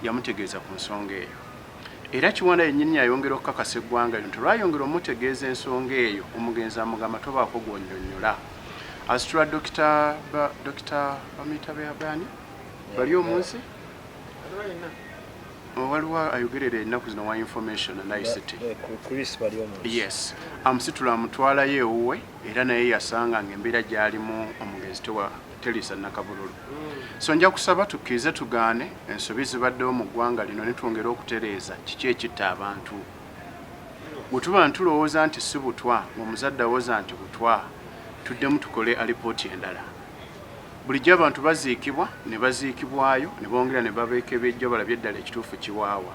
yamutegeeza ku nsonga eyo. Era Kiwanda yennyini yayongera okukakasa eggwanga lino nti lwayongera omutegeeza ensonga eyo omugenzi amugamba tobaako gw'onnyonnyola. Asitula Dr. Bamita Beabani bali omunsi waliwo ayogerera ennaku zino wa information and ICT. Yes. Amusitula amutwalayo ewuwe era naye yasanga ng'embeera gy'alimu omugenzi Teresa Nakabululu. So nja kusaba tukkirize tugaane ensobi zibaddewo mu ggwanga lino ne twongera okutereeza kiki ekitta abantu. Bwe tuba ntulowooza nti si Butwa ng'omuzadde awooza nti Butwa tuddemu tukole alipooti endala. Bulijjo abantu baziikibwa ne baziikibwayo ne bongera ne babeeka ebyejjo balabye eddala ekituufu kiwaawa.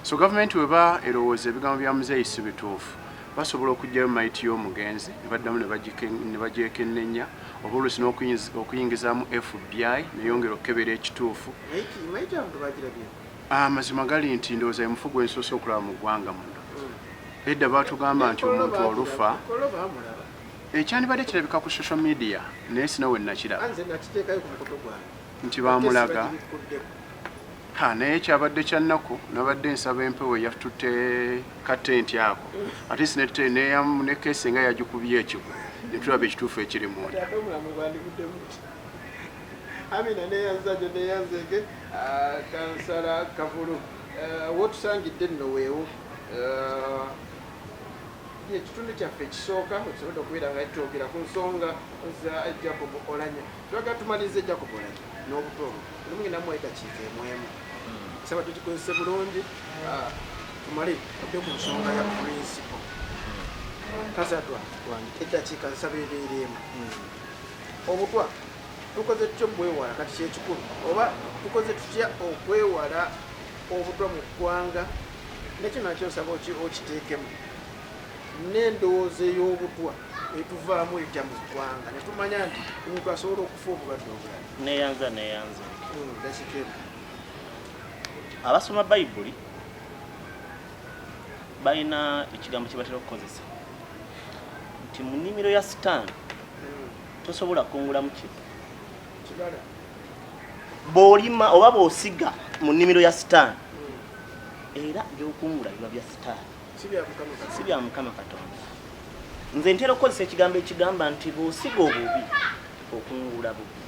So gavumenti weba erowooza ebigambo bya muzeeyi si bituufu basobola okugyayo mayiti y'omugenzi ne baddamu ne bagyekenneenya oba oluusi n'okuyingizaamu FBI ne yongera okukebera ekituufu. Amazima gali nti ndowooza emufu gwe nsoose okulaba mu ggwanga muno. Edda baatugamba nti omuntu olufa ekyandibadde kirabika ku social media naye sinawe nakiraba nti baamulaga naye kyabadde kyannako nabadde nsaba empewo yatutte katenti ako ate ne keesi nga yagikubye ekigwo ne tulaba ekituufu ekiri munda. Amina neyanzajo neyanzege kansala Kavulu wotusangidde nno weewo ekitundu kyaffe ekisooka okusobodde okubeera nga twogera ku nsonga za Jacob Oulanya. Twagala tumalize Jacob Oulanya n'obutwa obwo olumugenda mu eddakiika emwemu saba tukikozese bulungi tumale odde ku nsonga ya principle. Kasatwa eddakiika nsaba ebeereemu obutwa tukoze tutya obwewala kati kyekikulu oba tukoze tutya okwewala obutwa mu ggwanga nekyo nakyo nsaba okiteekemu n'endowooza ey'obutwa etuvaamu ejja mu ggwanga ne tumanya nti omuntu asobola okufa obulwadde obulala. Neyanza abasoma bayibuli balina ekigambo kye batera okukozesa nti mu nnimiro ya sitaani tosobola kungulamu kintu. Bw'olima oba bw'osiga mu nnimiro ya sitaani era by'okungula biba bya sitaani si bya Mukama Katonda. Nze ntera okukozesa ekigambo ekigamba nti bw'osiga obubi okungula bubi.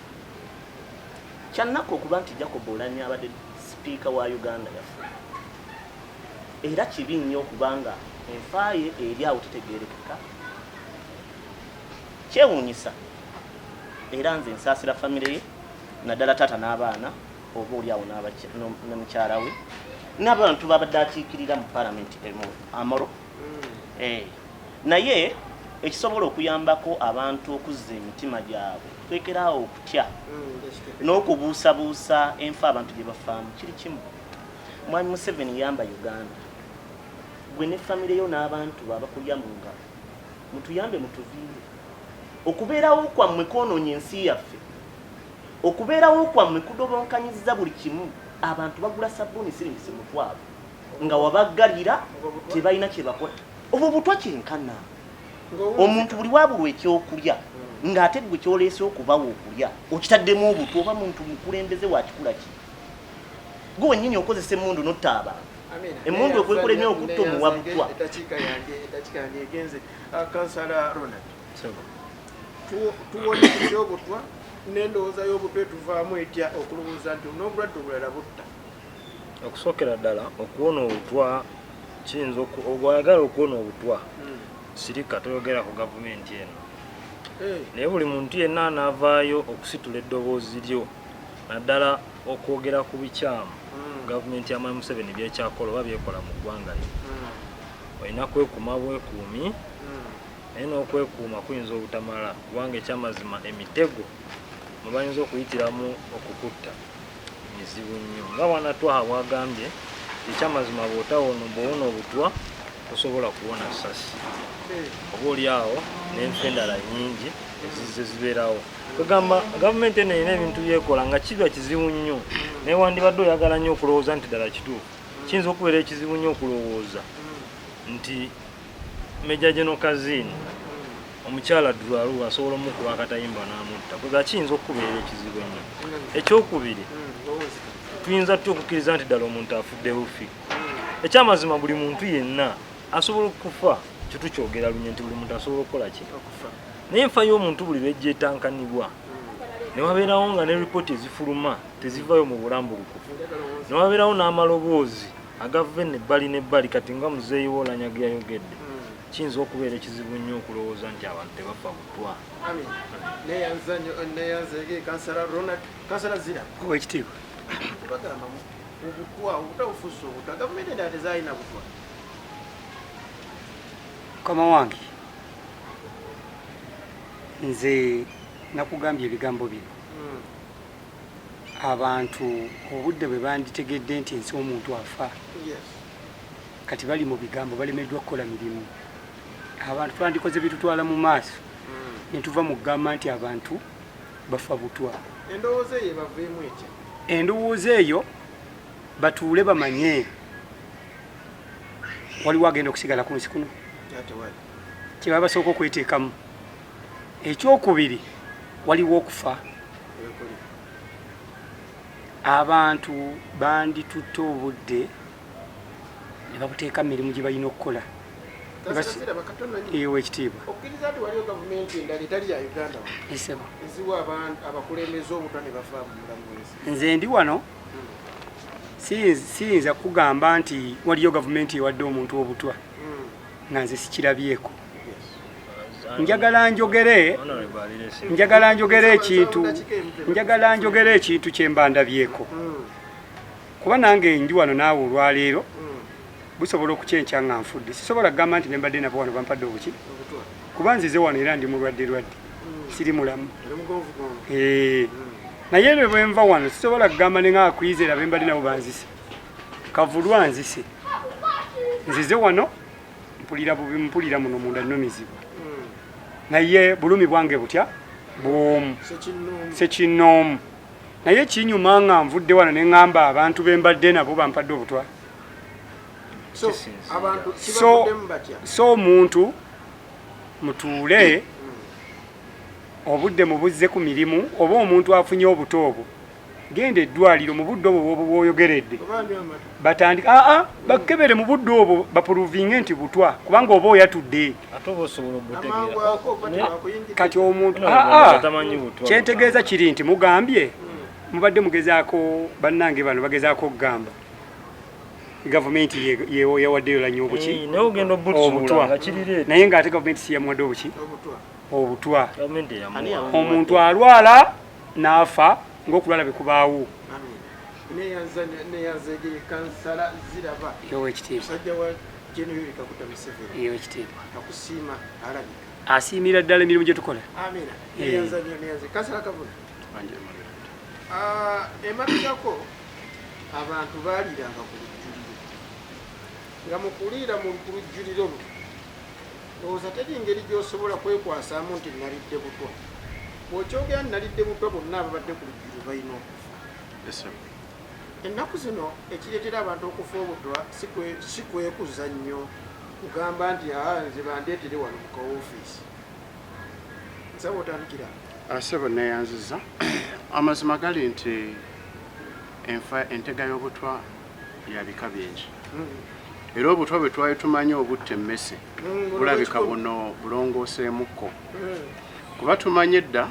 Kyannako okuba nti Jacob Oulanya abadde sipiika wa Uganda yafa era kibi nnyo okubanga enfaaye eri awo tetegeerekeka. Kyewuunyisa era nze nsaasira famire ye naddala taata n'abaana oba oli awo ne mukyala we n'abantu babadde akiikirira mu palamenti amalo. Naye ekisobola okuyambako abantu okuzza emitima gyabwe twekeraawo okutya n'okubuusabuusa enfa abantu gye bafaamu kiri kimu. Mwami Museveni yamba Uganda gwe ne famire yo n'abantu abakulya mu ngalo mutuyambe mutuviire. Okubeerawo kwammwe kwonoonye ensi yaffe, okubeerawo kwammwe kudobonkanyiza buli kimu. Abantu bagula sabbuuni siringisi mutwalo nga wabaggalira tebalina kye bakola. Obwo butwa kyenkana omuntu buli wabulwa ekyokulya ng'ate gwe kyoleese okubawo okulya okitaddemu obutwa oba muntu mukulembeze wakikula ki gwe wennyini okozesa emmundu notta abantu Emundu okwekula ennyo okutta omuwa Butwa. Eddakiika yange egenze. Kansala Ronald. Tuwone tutya Obutwa n'endowooza y'Obutwa tuvaamu etya okulowooza nti n'obulwadde obulala butta. Okusookera ddala okuwona Obutwa kiyinza obwagala okuwona Obutwa sirika toyogera ku gavumenti eno. Naye buli muntu yenna anaavaayo okusitula eddoboozi lyo naddala okwogera ku bikyamu gavumenti ya Mwami Museveni byekyakola oba byekola mu ggwanga lyo. Olina kwekuuma bwekuumi naye n'okwekuuma kuyinza obutamala kubanga ekyamazima emitego mwe bayinza okuyitiramu okukutta mizibu nnyo. Nga Wanatwaha bwagambye ekyamazima bw'owona Obutwa tosobola kuwona ssasi. Oba oli awo n'enfa endala nnyingi ezizze zibeerawo. Kugamba gavumenti eno erina ebintu byekola nga kiba kizibu nnyo naye wandibadde oyagala nnyo okulowooza nti ddala kituufu. Kiyinza okubeera ekizibu nnyo okulowooza nti Meja General Kazini omukyala Dulalu asobola omukuba akatayimba n'amutta. Kuba kiyinza okubeera ekizibu ennyo. Ekyokubiri tuyinza tutya okukkiriza nti ddala omuntu afudde bufi. Ekyamazima buli muntu yenna asobola okufa. Kitu kyogera lunye nti buli muntu asobola okukola ki okufa. Naye enfa y'omuntu buli lwejja etankanibwa ne wabeerawo nga ne ripooti ezifuluma tezivaayo mu bulambulukufu. Ne wabeerawo n'amaloboozi agava ebbali n'ebbali kati nga muzeeyi w'Oulanya ge yayogedde. Kiyinza okubeera ekizibu nnyo okulowooza nti abantu tebafa Butwa. Neyanzege Kansala Ronald. Kansala Zira. Owekitiibwa. Bagamba Obutwa obutabufusa Obutwa gavumenti endala tezaalina Butwa. Kama wange nze nakugambye ebigambo bino abantu obudde bwe banditegedde nti ensi omuntu afa kati bali mu bigambo balemeddwa kukola mirimu. Abantu twandikoze bitutwala mu maaso ne tuva mu kugamba nti abantu bafa Butwa. Endowooza eyo baveemu etya? Endowooza eyo batuule bamanye waliwo agenda okusigala ku nsi kuno kye baba basooka okweteekamu. Ekyokubiri waliwo okufa. Abantu banditutte obudde ne babuteeka mirimu gye balina okukola. Ewe ekitiibwa. Okkiriza nti waliwo gavumenti endala etali ya Uganda eziwa abakulembeze Obutwa ne bafa mu bulamu bw'ensi. Nze ndi wano siyinza kugamba nti waliyo gavumenti ewadde omuntu Obutwa nga nze sikirabyeko. Njagala njogere ekintu kye mbandabyeko kuba nange ndi wano naawe olwaleero busobola okukyenkya nga nfudde. Sisobola kugamba nti nembadde nabo wano bampadde obuki kuba nzize wano era ndi mulwadde siri mulamu. Naye lwe bwenva wano sisobola kugamba ne nga akwizera bembadde nabo banzise kavulwa nzise nzize wano mpulira muno munda nnomizibwa. Naye bulumi bwange butya bwomu sekinnoomu. Naye kinyuma nga nvudde wano ne ŋŋamba abantu bembadde nabo bampadde Obutwa. So omuntu mutuule obudde mubuzze ku mirimu oba omuntu afunye Obutwa obwo genda eddwaliro mu budde obwo bwoyogeredde batandika bakebere mu budde obwo bapuruvinge nti Butwa kubanga oba oyatudde kati omuntu kyentegeeza kiri nti mugambye mubadde mugezaako bannange bano bagezaako okugamba gavumenti yawaddeyo lanya obuki Obutwa naye ng'ate gavumenti si yamuwadde obuki Obutwa. Omuntu alwala n'afa ng'okulwala bwe kubaawo. Neyanzege Kansala Ziraba. Musajja wa General Kaguta Museveni. Akusiima alabika. Asiimira ddala emirimu gye tukola. Amina. Neyanzege Kansala Kavuna. Emabegako abantu baaliranga ku lujjuliro. Nga mu kuliira mu lujjuliro luno ndowooza teri ngeri gy'osobola kwekwasaamu nti nalidde Butwa. Bw'okyogera nalidde Butwa bonna ababadde ku lujjuliro balina okufa. Ennaku zino ekireetera abantu okufa Obutwa si kwekuza nnyo kugamba nti nze bandeetere wano mu kawofiisi. Nsaba otandikira. Ssebo neeyanziza. Amazima gali nti entega y'Obutwa ya bika bingi. era obutwa bwe twali tumanyi obutta emmese bulabika buno bulongooseemukko kuba tumanyi edda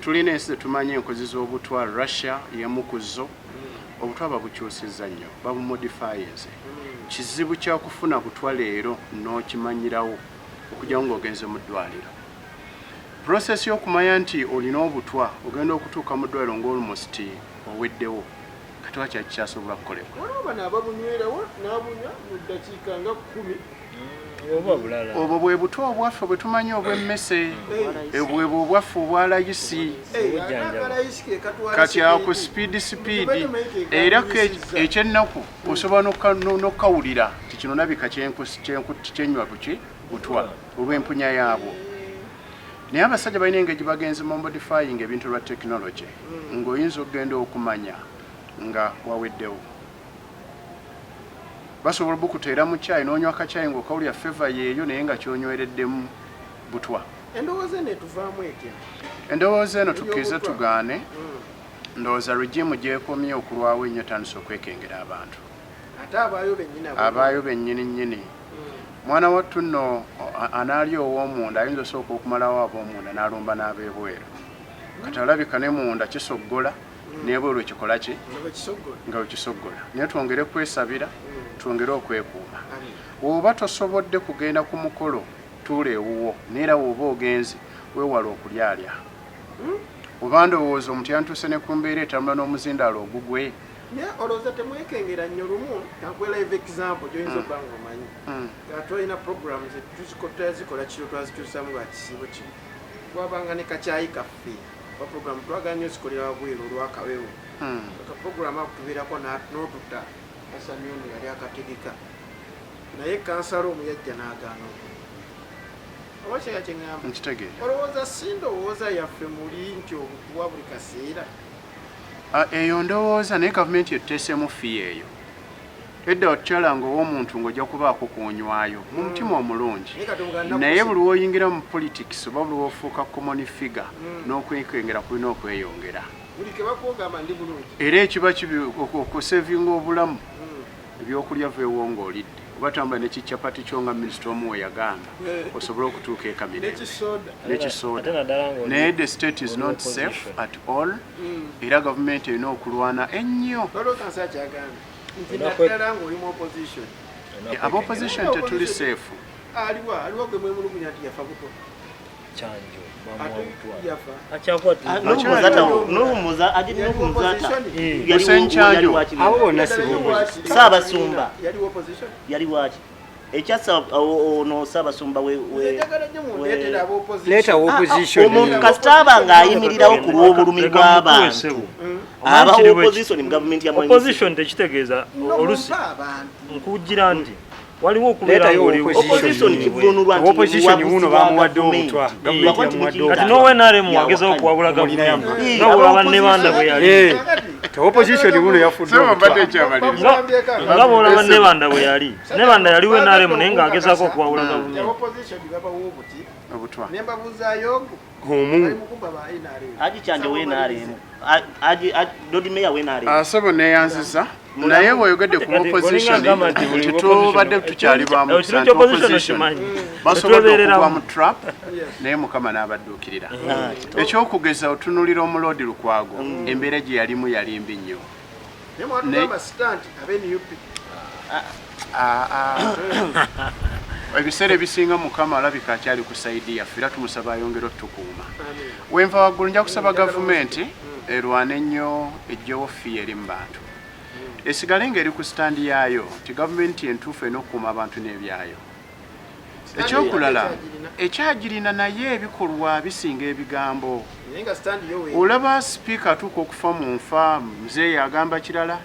tulina ensi zetumanyi enkozi z'obutwa Russia y'emu ku zo obutwa babukyusizza nnyo babumodifayinze kizibu kyakufuna butwa leero n'okimanyirawo okujja ng'ogenze mu ddwaliro process y'okumanya nti olina obutwa ogenda okutuuka mu ddwaliro ng'olmost oweddewo kati wakyakisobola kukolebwa bano ababunywerawo n'abunywa mu ddakiika nga 10 obwo bwe butwa obwaffe bwe tumanyi obw'emmese ebwebwe obwaffe obwalayisi kati ako sipiidi era ekyennaku osobola n'okukawulira ti kino nabika kyenywa buki butwa olw'empunya yaabwo naye abasajja balina engeri bagenze mu modifying ebintu lwa tekinology ng'oyinza okugenda okumanya nga waweddewo basobola bukuteera mu kyayi n'onywa akakyayi ng'okawulira feva yeeyo naye nga kyonywereddemu butwa endowooza eno tukkirize tugaane ndowooza regimu gyekomye okulwawo ennyo tandisa okwekengera abantu abaayo bennyini nnyini mwana wattu nno anaali ow'omunda ayinza osooka okumalawo ab'omunda n'alumba n'ab'ebweru kati alabika ne munda kisoggola n'ebweru ekikola ki nga wekisoggola naye twongere kwesabira twongere okwekuuma bw'oba tosobodde kugenda ku mukolo tuula ewuwo neera bw'oba ogenze weewala okulyalya oba ndowooza omuntu yantuuse ne ku mbeera etambula n'omuzindaalo ogugwe olowooza temwekengera nnyo lumu nakuwa live example gyoyinza okuba ng'omanyi nga twalina program zikola kiro twazikyusamu lwa kisiibo kimu twabanga ne kakyayi kaffe ba program twagala nnyo zikolera wabweru olwakawewo aka program akutubeerako n'otutta asamyoni yali akategeka naye kansala omu yajja n'agaana oba kyeka kyeŋŋamba olowooza si ndowooza yaffe muli nti obukuwa buli kaseera eyo ndowooza naye gavumenti etuteesemu fiya eyo edda otukyalanga ow'omuntu ng'ojja kubaako kunywayo mu mutima omulungi naye buli woyingira mu politics oba buli wofuuka common figure n'okwekengera kulina okweyongera era ekiba kibi okusevinga obulamu ebyokulya veewo ng'olidde oba tambula nekicapati kyo nga minisita omu we yagamba osobola okutuuka ekamire n'ekisooda naye the state is not safe at all era gavumenti erina okulwana ennyo ab'opposition tetuli safe Saabasumba yali waki ekyasa ono Saabasumba leeta opposition omuntu kasitaba ng'ayimirirawo ku lw'obulumi bw'abantu aba opposition mu government ya opposition tekitegeeza olusi nkugira nti waliwo okubeera opposition uno bamuwadde obutwa kati nowe NRM wagezaho okuwabula gavumenti nowula banne banda bwe yali opposition uno yafudde nga bwola banne banda bwe yali ne banda yaliwo NRM naye ng'agezaako okuwabula gavumenti asabo neyanziza naye bw'oyogedde ku opposition tetubadde tukyali bamuopposition basobodde okugwa mu trap naye mukama n'abadduukirira ekyokugeza otunulira omulodi Lukwago embeera gye yalimu yali mbi nnyo ebiseera ebisinga mukama alabika akyali ku saidi yaffe era tumusaba ayongera otukuuma wenva waggulu nja kusaba gavumenti erwane ennyo ejjewo fiya eri mu bantu esigale ng'eri ku sitandi yaayo ti gavumenti entuufu erina okukuuma abantu n'ebyayo ekyokulala ekyagirina naye ebikolwa bisinga ebigambo olaba sipiika atuuka okufa mu nfa muzeeyi agamba kirala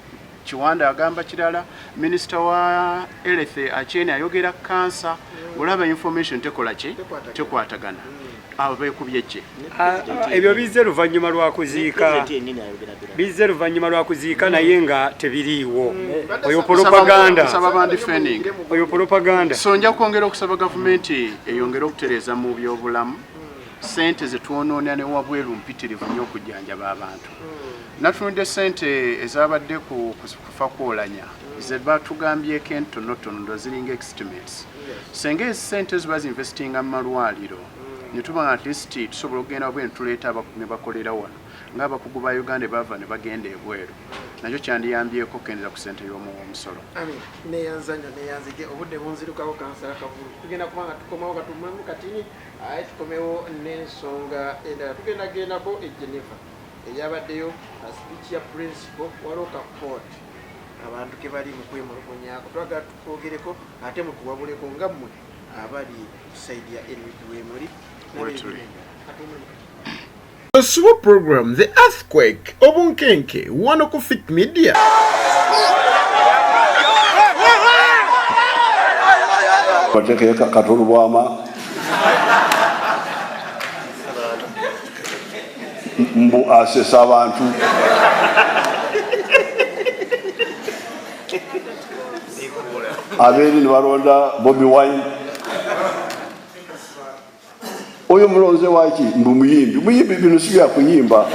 Kiwanda agamba kirala minisita wa health Achene ayogera kansa olaba information tekola ki tekwatagana abo beekubye ki ebyo bizze luvannyuma lwa kuziika naye nga tebiriiwo oyo propaganda so nja kwongera okusaba gavumenti eyongere okutereeza mu byobulamu sente zetwonoonera ne wabweru mpitirivu nnyo okujjanjaba abantu. Natunudde sente ezabadde kufa ku Oulanya ze batugambyeko entonotono ndo ziringa estimates. Senga ezi sente ziba zinvestinga mu malwaliro ne tuba at least tusobola okugenda bwe tuleeta ne bakolera wano ng'abakugu ba Uganda bava ne bagenda ebweru. Nakyo kyandiyambyeko okendera ku sente y'omusolo. Amin. Neyanzanya neyanzige obudde bunzirukako kansala Kavulu. Tugenda kubanga tukomawo katumulemu katini tukomewo n'ensonga endala. Tugenda gendako e Geneva eyabaddeyo speech ya principal Waroka Court. Abantu ke bali mu kwemulugunyako twagala tukwogereko ate mutuwabuleko nga mmwe abali side ya NRM wemuli. The super program, The Earthquake, Obunkenke, Wanoko Fit Media. Bateke katulu bwama. Mbu asesa abantu. Abeli ni baronda Bobby Wine. Oyo mulonze waki mbu muyimbi bino sibya kuyimba.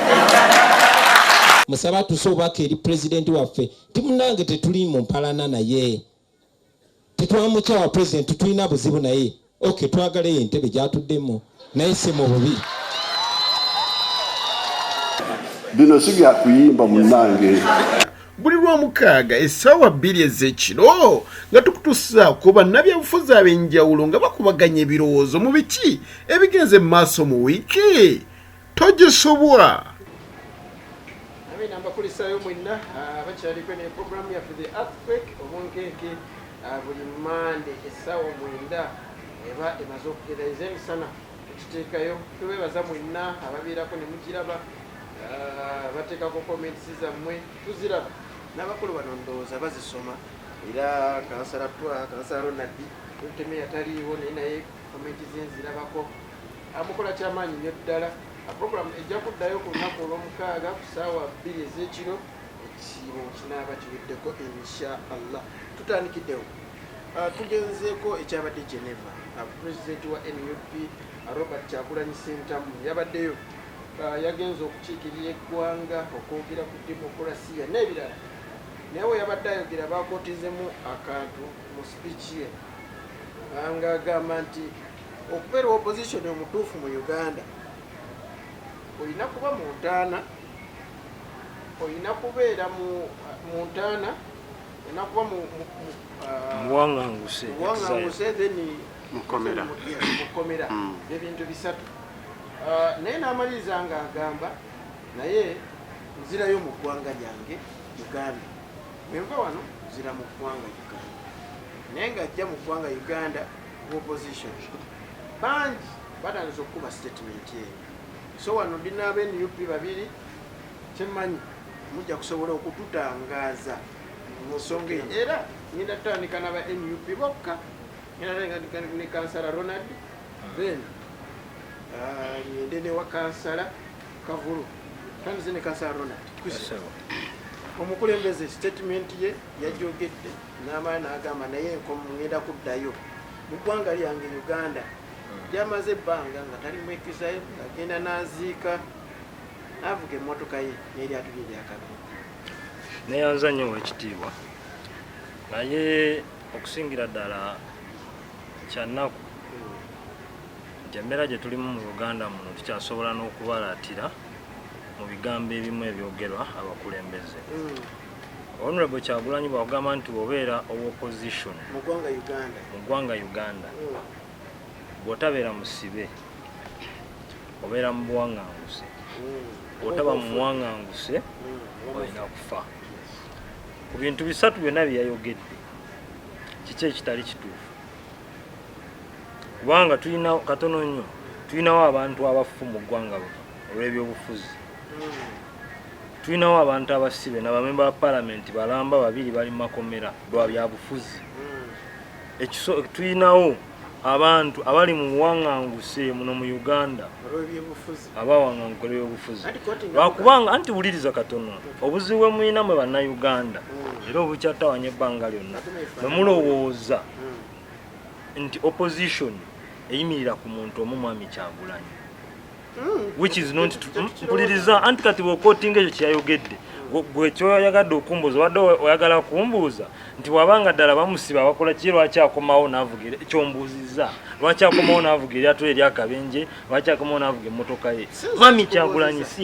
Musaba tusobaka eri president waffe timunange tetuli mu mpalana naye tetwamukyawa president tulina buzibu naye okay twagala entebe gyatuddemu naye si mu bubi. Bino sibya kuyimba munange. Buli lw'omukaaga essaawa 2 ez'ekiro nga tukutuusa ku bannabyabufuzi ab'enjawulo nga bakubaganya ebirowoozo mu biki ebigenze mu maaso mu wiiki togisobwa. Amina mbakulisayo mwenna bakyaliko ne programu yaffe The Earthquake Obunkenke buli Mande essaawa 9 eba emaze okugereza emisana tukiteekayo tubeebaza mwenna ababeerako ne mugiraba bateekako comments zammwe tuziraba n'abakulu bano ndowooza bazisoma era kansala kansala Ronald Nteme yataliiwo naye comments ze nzirabako amukola kyamaanyi nnyo ddala. Programu ejja kuddayo ku lunaku olw'omukaaga ku ssaawa 2 ez'ekiro ekibo kinaaba kiweddeko inshallah. Tutandikiddewo tugenzeeko ekyabadde Geneva. Pulezidenti wa NUP Robert Kyagulanyi Ssentamu yabaddeyo yagenza okukiikirira eggwanga okwogera ku demokulasiya n'ebirala naye we yabadde ayogera bakootizemu akantu mu speech ye ng'agamba nti okubeera opposition omutuufu mu Uganda olina kuba mu ntaana olina kubeera mu ntaana olina kuba mu buwanganguse then mukomera ebintu bisatu. Naye n'amaliriza ng'agamba naye nzirayo mu ggwanga lyange Uganda. Bwenva wano nzira mu ggwanga Uganda naye ng'ajja mu ggwanga Uganda mu opposition bangi batandise okukuba statement yeyo. So wano ndina ab'NUP babiri kyemmanyi mujja kusobola okututangaaza mu nsonga eyo era ngenda tutandika n'aba NUP bokka ngenda ne kansala Ronald then ngende ne wa kansala Kavulu tandize ne kansala Ronald omukulembeze statement ye yajogedde n'amaana n'agamba naye ngenda kuddayo mu ggwanga lyange Uganda gyamaze ebbanga nga tali mwekizayo ng'agenda n'aziika avuga emmotoka ye n'eryato lye lyakabiri. Neyanza nnyo ow'ekitiibwa naye okusingira ddala kyannaku nti embeera gye tulimu mu Uganda muno tukyasobola n'okubalaatira mu bigambo ebimu ebyogerwa abakulembeze. Honorable Kyagulanyi bw'agamba nti obeera opposition mu ggwanga Uganda bw'otabeera musibe obeera mu buwaŋŋanguse bw'otaba mu buwaŋŋanguse olina kufa. Ku bintu bisatu byonna bye yayogedde kiki ekitali kituufu kubanga tulina katono nnyo tulinawo abantu abafu mu ggwanga olw'ebyobufuzi tulinawo abantu abasibe n'abamemba ba palamenti balamba 2 bali mu makomera lwa byabufuzi. Tulinawo abantu abali mu buwaŋŋanguse muno mu Uganda abawaŋŋangula ebyobufuzi lwakubanga anti wuliriza katono obuzibu bwe mulina mwe bannayuganda era obukyatawanya ebbanga lyonna bwe mulowooza nti opposition eyimirira ku muntu omu Mwami Kyagulanyi which is not mpuliriza anti kati bw'okootinga ekyo kyeyayogedde gwe kyoyagadde okumbuuza wadde oyagala kumbuuza nti wabanga ddala bamusiba bakola ki lwaki akomawo n'avuga kyombuuzizza lwaki akomawo n'avuga eryato eryakabenje lwaki akomawo n'avuga emmotoka ye Mwami Kyagulanyi si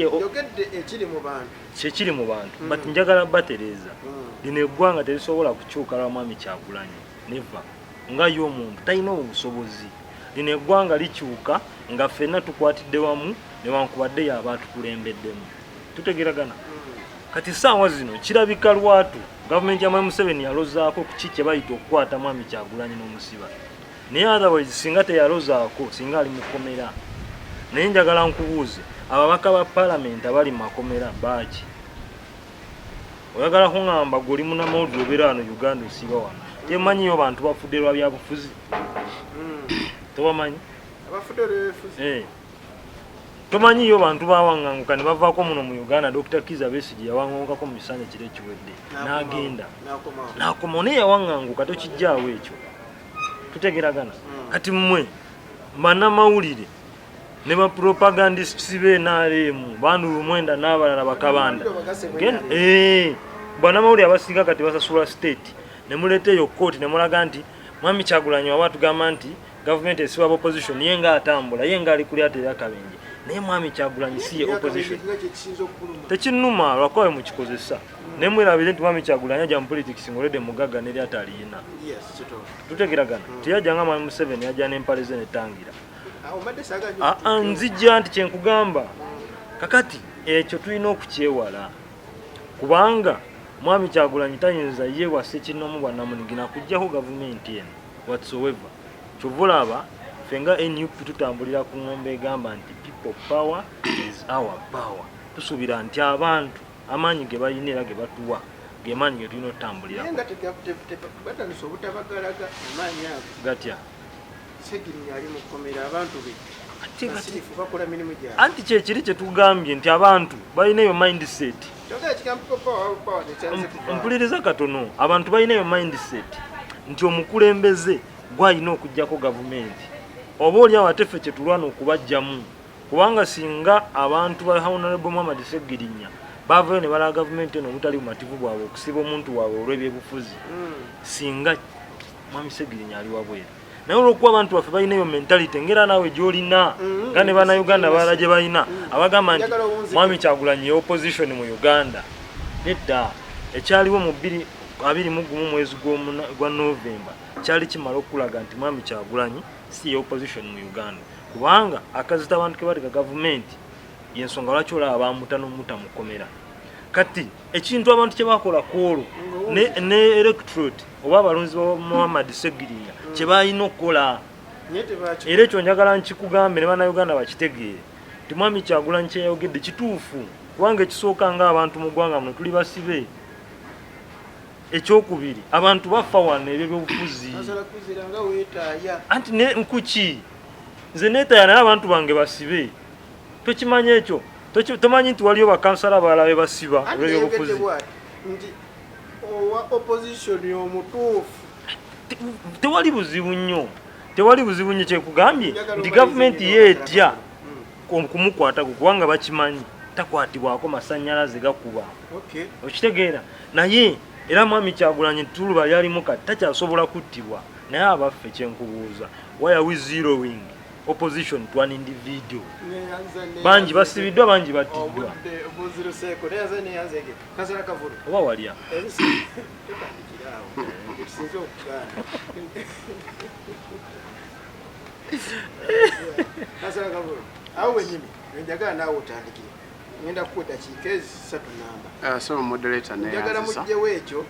kyekiri mu bantu but njagala batereeza lino eggwanga terisobola kukyuka lwa Mwami Kyagulanyi neva nga ye omuntu talina obusobozi lino eggwanga likyuka nga ffenna tukwatidde wamu newankubadde yabaatukulembeddemu tutegeragana kati saawa zino kirabika lwatu gavumenti ya Mwami Museveni yalozaako ku ki kye bayita okukwata Mwami Kyagulanyi n'omusiba naye otherwise singa teyalozaako singa ali mu kkomera naye njagala nkubuuze ababaka ba paalamenti abali mu makomera baaki oyagala kuŋŋamba gwe oli munnamawulire obeera wano Uganda osiiba wano temanyiyo bantu bafudde lwa byabufuzi tobamanyi tomanyiyo bantu bawaŋŋanguka ne bavaako muno mu Uganda Dr. Kizza Besigye yawaŋŋangukako mu bisanja kiro ekiwedde n'agenda n'akomawo naye yawaŋŋanguka tokijjaawo ekyo tutegeragana kati mmwe bannamawulire ne bapropagandisits be NRM Bandulu Mwenda n'abalala bakabanda bannamawulire abasinga kati basasula state ne muleeteeyo kkooti ne mulaga nti Mwami Kyagulanyi waba tugamba nti gavumenti esiba opposition ye nga atambula ye nga ali ku lyato eryakabenje naye Mwami Kyagulanyi si ye opposition tekinnuma lwakuba mukikozesa naye mwerabire nti Mwami Kyagulanyi ajja mu politics ng'oledde mugagga n'eryato aliyina tutegeragana teyajja nga Mwami Museveni yajja n'empale ze netangira nzijja nti kyenkugamba kakati ekyo tulina okukyewala kubanga Mwami Kyagulanyi tayinza ye wase kinnomu bwannamunigina kujjako gavumenti eno whatsoever kyovulaba fenga NUP tutambulira ku ngombe egamba nti people power is our power tusuubira nti abantu amaanyi ge balina era ge batuwa ge maanyi ge tulina otutambulira gatya anti kyekiri kyetugambye nti abantu balina eyo mindset mpuliriza katono abantu balina eyo mindset nti omukulembeze gwalina okujjako gavumenti oba oliawo ate ffe kyetulwana okubajjamu kubanga singa abantu ba Honorable Muhammad Segirinya bavayo ne balaga gavumenti eno obutali bumativu bwabwe okusiba omuntu waabwe olw'ebyebufuzi singa Mwami Segirinya ali wabweru naye olwokuba abantu baffe balina eyo mentality ngera naawe gy'olina nga ne bannayuganda balala gye balina abagamba nti Mwami Kyagulanyi opposition mu Uganda nedda ekyaliwo mu 21 mwezi gwa Novemba kyali kimala okulaga nti Mwami Kyagulanyi si ye opposition mu Uganda kubanga akazita abantu ke batika gavumenti yensonga lwaki olaba bamuta n'omuta mukomera kati ekintu abantu kye bakola kwolwo ne electorate oba abalonzi ba Muhammad Segirinya kye balina okukola era ekyo njagala nkikugambe ne bannayuganda bakitegeere ti Mwami Kyagulanyi kye yayogedde kituufu kubanga ekisooka nga abantu mu ggwanga muno tuli basibe ekyokubiri abantu bafa wano ebyo byobufuzi anti nkuki nze neetaya naye abantu bange basibe tokimanyi ekyo tomanyi nti waliyo bakansala abalala be basiba olw'ebyobufuzi tewali buzibu nnyo kyekugambye nti gavumenti yeetya kumukwatako kubanga bakimanyi takwatibwako masannyalaze gakuba okitegeera naye era Mwami Kyagulanyi tuluba yalimu kati takyasobola kuttibwa naye abaffe kyenkubuuza why are we zeroing opposition to an individual bangi basibiddwa bangi battiddwa oba walya ngenda kukwata kikeezi 3 namba so moderator ne njagala mujjewo ekyo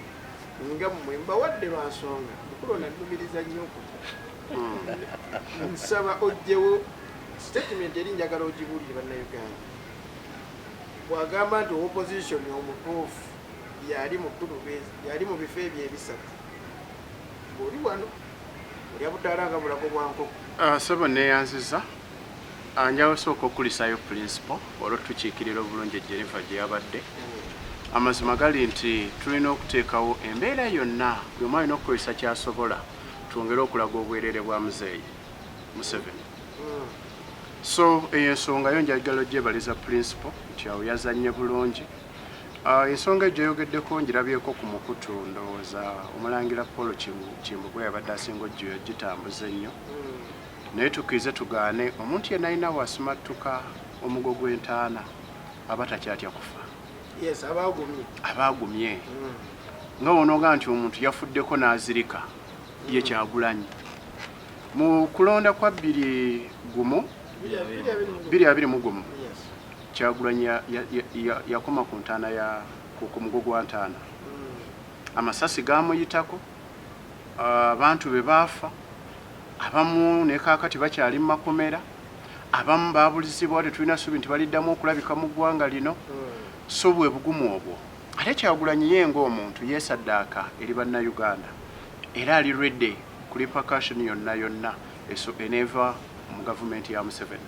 nga mmwe mbawadde lwa nsonga mukulu nannumiriza nnyo nsaba ojjewo statement eri njagala ogibuulire bannayuganda bw'agamba nti opposition omutuufu yali mu ttulubeezi yali mu bifo ebyo ebisatu ng'oli wano oli abutaala nga bulago bwa nkoko sebo neeyanziza anjawo sooka okulisayo principle olwo tukiikirira obulungi Jennifer gye yabadde amazima gali nti tulina okuteekawo embeera yonna bwe mwalina okukozesa kyasobola twongere okulaga obwereere bwa muzeeyi Museveni So ensonga yo njagala gyebaliza principal nti awo yazannye bulungi. Ensonga egyo yogeddeko njirabyeko ku mukutu ndowooza omulangira Paul Kimbugwe yabadde asinga ojjo yagitambuza ennyo. Naye tukkirize tugaane omuntu yenna alina wasimattuka omugo gw'entaana aba takyatya kufa. Yes, abaagumye. Nga wonoga nti omuntu yafuddeko n'azirika ye Kyagulanyi. Mu kulonda kwa 2021 Kyagulanyi yakoma ku ntaana ya ku mugo gwa ntaana. Amasasi gaamuyitako, abantu be baafa, abamu ne kaakati bakyali mu makomera, abamu baabulizibwa tetulina ssuubi nti baliddamu okulabika mu ggwanga lino. So bwe bugumu obwo. Ate Kyagulanyi ye ng'omuntu yeesaddaaka eri bannayuganda era ali ready ku repercussion yonna eneeva mu gavumenti ya Museveni.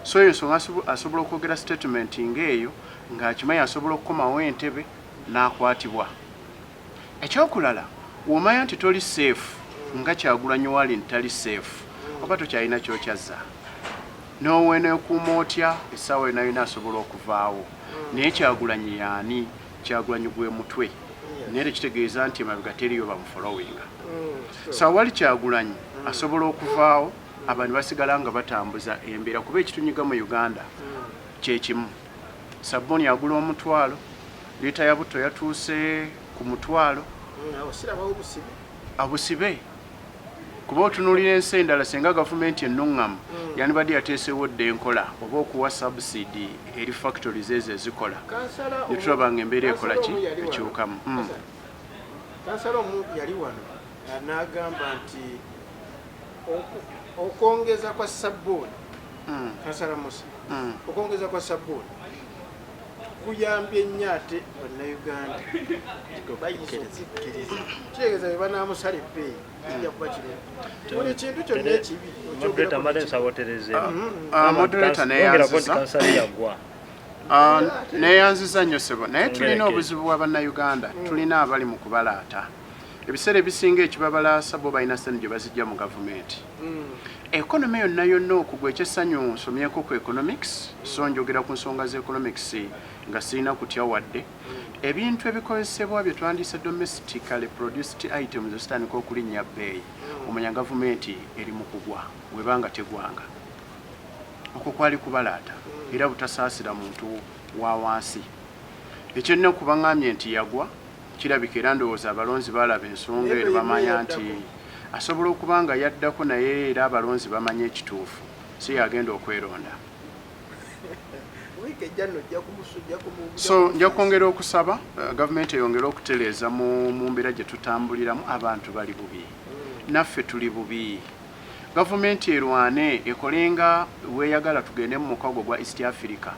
So ensonga asobola okwogera statement ng'eyo ng'akimanyi asobola okukomawo entebe n'akwatibwa. Ekyokulala w'omanya nti toli safe nga Kyagulanyi wali ntali safe oba tokyalina ky'okyazza n'oweneekuuma otya essaawa yonna asobola okuvaawo. Naye Kyagulanyi y'ani? Kyagulanyi gwe mutwe. Naye kitegeeza nti emabega teriyo bamufolowinga. So wali Kyagulanyi asobola okuvaawo abantu basigala nga batambuza embeera kuba ekitunyiga mu Uganda kyekimu. Sabbooni agula omutwalo, liita ya butto yatuuse ku mutwalo. Abusibe kuba otunuulira ensi endala singa gavumenti ennuŋŋamu yandibadde yateesewo dde enkola oba okuwa subsidi eri factories ezo ezikola ne tulaba nga embeera ekola ki ekyukamu. Kansala omu yali wano n'agamba nti okwongeza kwa sabbooni, Kansala Musa, okwongeza kwa sabbooni kuyambye nnyo ate bannayuganda bayisikiriza kitegeeza bwe banaamusala ebbeeyi kijja kuba kirungi. Buli kintu kyonna ekibi moderator neyanziza nnyo sebo naye tulina obuzibu bwa bannayuganda tulina abali mu kubalaata. Ebiseera ebisinga ekibabalaasa bo balina sente gye bazijja mu gavumenti. Economy yonna okugwa ekyessanyu nsomyeko ku economics, so njogera ku nsonga za economics nga sirina kutya wadde. Ebintu ebikozesebwa bye twandiyise domestically produced items zitandika okulinnya bbeeyi. Omanya gavumenti eri mu kugwa bwebanga tegwanga. Okwo kwali kubalaata era butasaasira muntu wa wansi. Ekyenna kubaŋŋambye nti yagwa kirabika era ndowooza abalonzi balaba ensonga ero bamanya nti asobola okuba nga yaddako naye era abalonzi bamanya ekituufu si yagenda okweronda. So nja kwongera okusaba gavumenti eyongera okutereeza mu mbeera gye tutambuliramu. Abantu bali bubi, naffe tuli bubi. Gavumenti erwane ekolenga weeyagala tugende mu mukago gwa East Africa,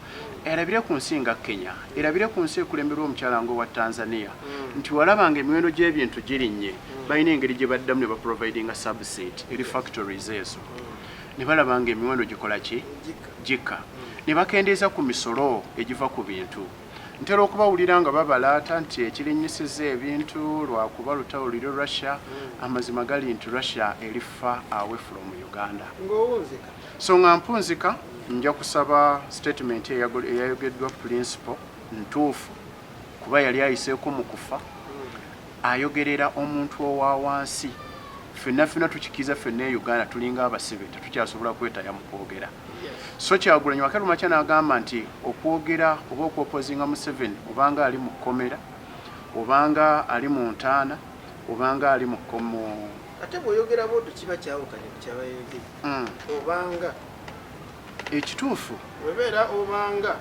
erabire ku nsi nga Kenya, erabire ku nsi ekulemberwa omukyala wa Tanzania nti walabanga emiwendo gy'ebintu girinnye, balina engeri gye baddamu ne baprovidinga subsidi eri factories ezo. Ne balabanga emiwendo gikola ki? Gika. Ne bakendeeza ku misolo egiva ku bintu. Ntera okubawulira nga babalaata nti ekirinyisiza ebintu lwakuba lutalo liri Russia, amazima gali nti Russia erifa away from Uganda. So nga mpunzika nja kusaba statement eyayogeddwa principal ntuufu kuba yali ayiseeko mu kufa ayogerera omuntu owa wansi. Ffenna tukikiza ffenna e Uganda tulinga abasibe tetukyasobola kwetaya mu kwogera. So Kyagulanyi wakaluma kya n'agamba nti okwogera oba okwopozinga Museveni obanga ali mu kkomera obanga ali mu ntaana obanga ali mu kkomo. Ate bw'oyogera bw'otyo kiba kyawukanye ku kyabayogera obanga ekituufu webeera obanga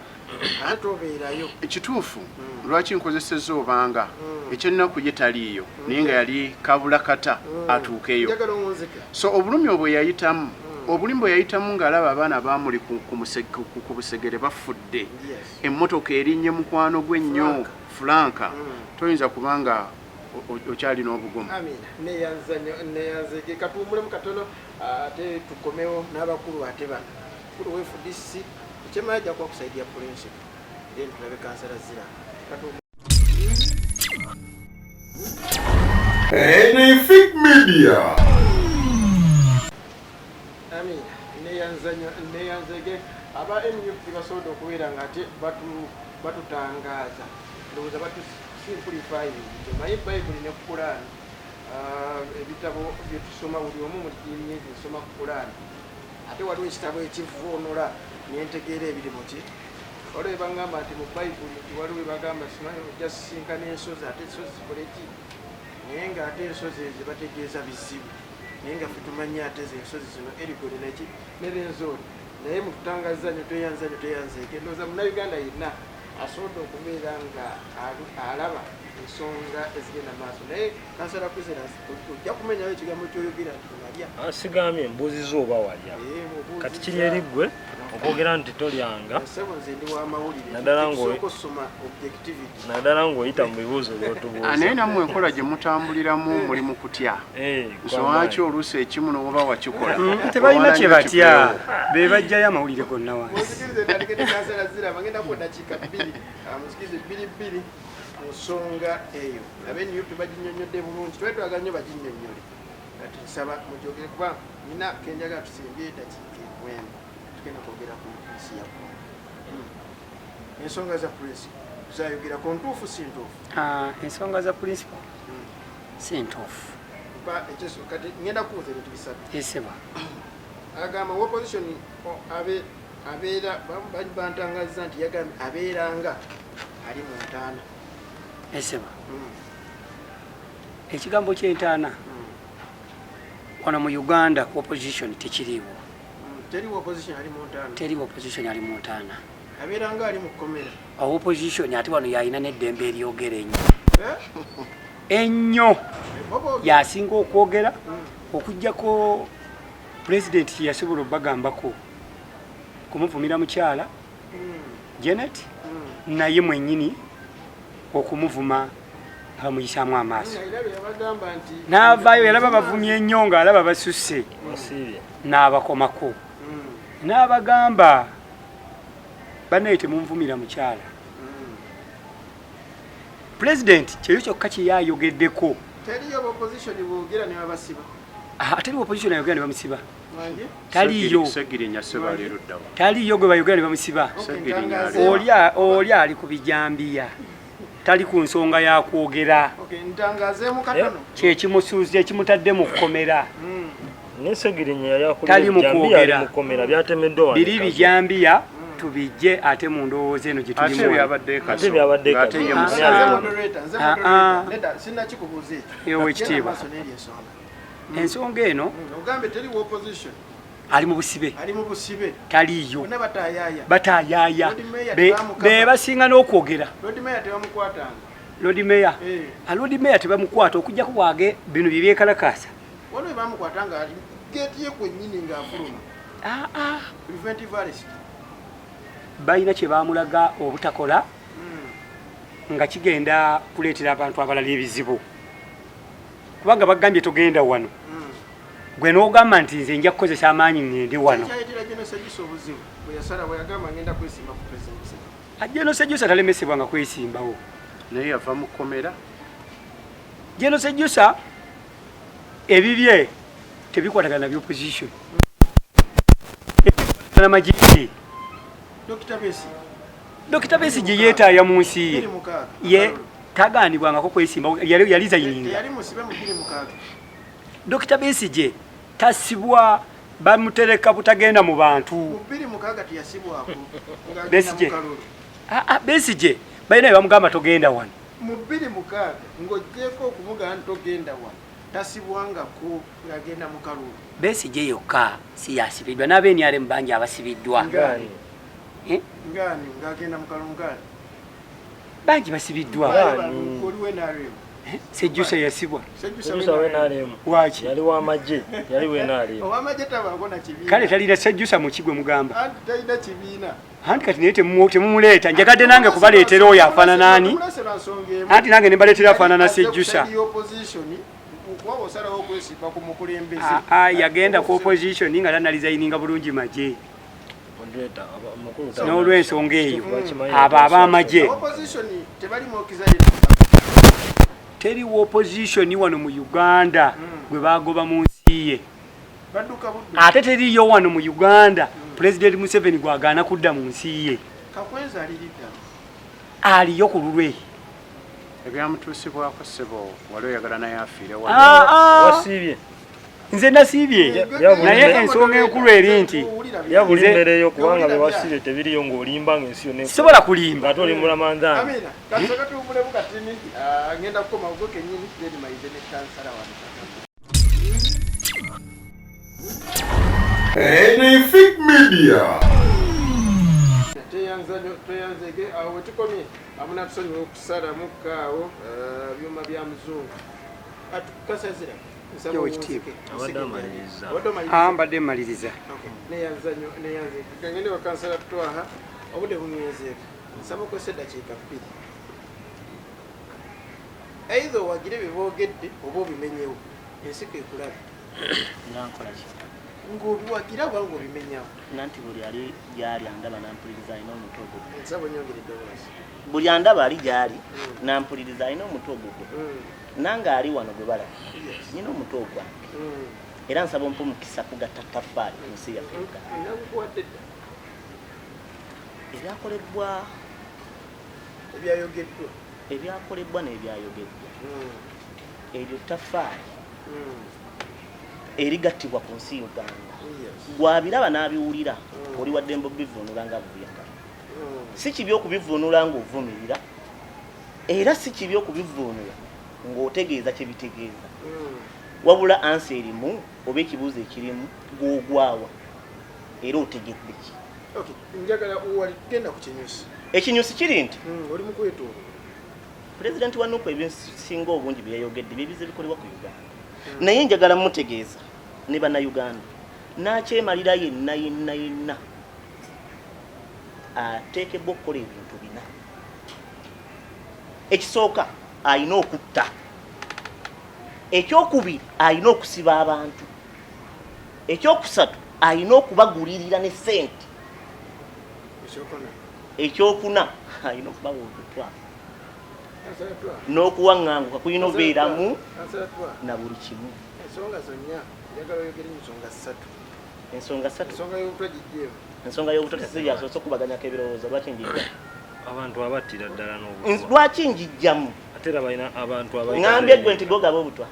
ate obeerayo ekituufu. Lwaki nkozesezza obanga ekyennaku ye taliiyo naye nga yali kabulakata atuukeyo. So obulumi obwo yayitamu obulimbo yayitamu ng'alaba abaana baamuli ku busegere bafudde, emmotoka erinnye mukwano gwe nnyo Franka, toyinza kubanga okyali n'obugumu. neyanze katuwummulemu katono ate tukomewo n'abakulu ate bano kulu wefudisi ekyemala ajja kuba kusaidia principal then tulabe kansala zira NRM Media. neyanze omuzanyo neyanzege aba NUP basobola okubeera nga ate batutangaza ndowooza batusimplifying temanyi bayibuli ne Qur'an ebitabo byetusoma buli omu mu ddiini nsoma ku Qur'an ate waliwo ekitabo ekivuunola nentegeera ebiri muki olwo ebagamba nti mu bayibuli nti waliwo ebagamba simanyi ojja sisinkana ensozi ate ensozi zikoleki naye ng'ate ensozi ezo bategeeza bizibu naye nga ffe tumanyi ate ezo ensozi zino erigoni neki nerenzooni naye mututangaza nyo tweyanzeeke ndowooza munnayuganda yenna asobodde okubeera nga alaba ensonga ezigenda maaso naye kansala kuzeransi ojja kumenyawo ekigambo kyoyogera nti tunalya sigambye mbuuziza oba walya kati kiri eriggwe okwogera nti tolyanga naddala ng'oyita mu bibuuzo byotubuuza naye nammwe enkola gye mutambuliramu muli mu kutya nsonga ki oluusi ekimu n'oba wakikola tebalina kye batya be bajjayo amawulire gonna wansi nsonga eyo abenyupi baginyonyodde bulungi twetwaga nnyo baginyonyole kati nsaba mujogere kuba nina kenjagala tusimbye dakiika emwemu tugenda kwogera ku nsi yakko ensonga za principal zayogera ku ntuufu si ntuufu ensonga za principal si ntuufu kati ngenda kubuuza ebintu bisatu eseba agamba opposition abeera bantangaza nti yagambye abeeranga ali mu ntaana eseba ekigambo ky'entaana wano mu Uganda ku opposition tekiriiwo teriwo opposition ali mu ntaana teriwo opposition ali mu ntaana abeeranga ali mu kkomera opposition ate wano yalina n'eddembe eryogera ennyo yasinga okwogera okuggyako president yasobola obbagambako kumuvumira mukyala Janet naye mwennyini okumuvuma bamuyisaamu amaaso n'avaayo yalaba bavumye ennyo ng'alaba basusse n'abakomako n'abagamba banaye temunvumira mukyala pulezidenti kyeyo kyokka kye yayogeddeko teriyo opposition ayogera ne bamusiba taliyo gwe bayogera ne bamusiba oli ali ku bijambiya tali ku nsonga ya kwogera kyekimusuuza ekimutadde mu kkomera tali mu kwogera biri bijambiya tubijje ate mu ndowooza eno gyetulimuewekitiibwa ensonga eno ali mu busibe taliyo batayaaya be basinga n'okwogera lodi meya tebamukwata okujjaku bwage bino bye byekalakaasa balina kye bamulaga obutakola nga kigenda kuleetera abantu abalala ebizibu kubanga bagambye togenda wano gwe n'ogamba nti nze nja kukozesa amaanyi ngende wano Jeno Sejusa talemesebwanga kwesimbawo naye yava mu kkomera Jeno Sejusa ebibye tebikwatagana na by'opposition na majiki Dr. Besigye yeetaaya mu nsi ye tagaanibwangako kwesimbawo yali zayininga Dr. Besigye tasibwa bamutereka butagenda mu bantu Besigye balina bamugamba togenda wano mu 26 ng'ojjeko okumugaa togenda wano tasibwanga ku ngagenda mu kalulu Besigye yokka si yasibiddwa n'abe-NRM bangi abasibiddwa ngani ngagenda mu kalulu ngani bangi basibiddwa oliwe NRM Sejusa yasibwa Sejusa we NRM waki yali wa maje yali we NRM owamaje tabangona kibiina kale talina Sejusa mu kigwe mugamba anti talina kibiina anti kati naye temumuleeta njagadde nange kubaleetera oyo afaanana ani anti nange ne mbaleetera afaanana Sejusa yagenda ku opposition nga tanalizayininga bulungi maje n'olw'ensonga eyo abo ab'amagye teriwo opposition wano mu Uganda gwe bagoba mu nsi ye badduka buddu ate teriyo wano mu Uganda President Museveni gwagaana kudda mu nsi ye Kakwenza alirida aliyo ku lulwe ebyamutuusibwako ssebo wali oyagala naye afiire wasiibye nze nasiibye naye ensonga enkulu eri nti yabuli mbereyo kubanga bewasiibye tebiriyo ng'olimba ng'ensi yonna sobola kulimba ate oli mulamandaani Amina kasaka tuwulemu katini ngenda kukoma ogwo kennyini Fred Mayize ne kansala wano NFIC Media. Tweyanzege awo wetukomye amuna tusonyiwa okusala mukkaawo byuma bya muzungu atukasazira mbadde mmaliriza neyanze wakansala tutwaha obudde bunywezeka nsaba okozesa eddakiika 2 either owagire bye boogedde oba obimenyewo ensi kekulabe ng'obiwagira oba ng'obimenyawo nanti buli ali gyali andaba nampuliriza alina omutwe ogwo nsaba onyongeredde obulasi buli andaba ali gyali nampuliriza alina omutwe ogwo nange ali wano gwe balaba nyina omutwe ogwange era nsaba ompa omukisa kugatta ttaffaali ku nsi yaffe nakukuwadde dda ebyakolebbwa n'ebyayogeddwa eryo ttaffaali erigattibwa ku nsi Uganda gwabiraba n'abiwulira oli wadde mbo bivuunula nga buyagala si kibi okubivuunula ng'ovumirira era si kibi okubivuunula ng'otegeeza kye bitegeeza wabula ansi erimu oba ekibuuzo ekirimu gw'ogwawa era otegedde ki njagala genda ku kinyusi ekinyusi kiri nti oli mu kwetoola pulezidenti wa nuupu ebisinga obungi bye yayogedde byebize bikolebwa ku Uganda naye njagala mutegeeza ne bannayuganda n'akyemalira yenna ateekebwa okukola ebintu bina ekisooka alina okutta ekyokubiri alina okusiba abantu ekyokusatu alina okubagulirira ne ssente ekyokuna alina okubawa obutwa n'okuwaŋŋanguka kulina obeeramu na buli kimu ensonga zonna njagala oyogere ensonga 3 ensonga y'obutwa tesijasoose okubaganyako ebirowoozo lwaki njijja abantu abattira ddala n'obutwa lwaki njijjamu ate era balina abantu ŋambye gwe nti gogaba obutwa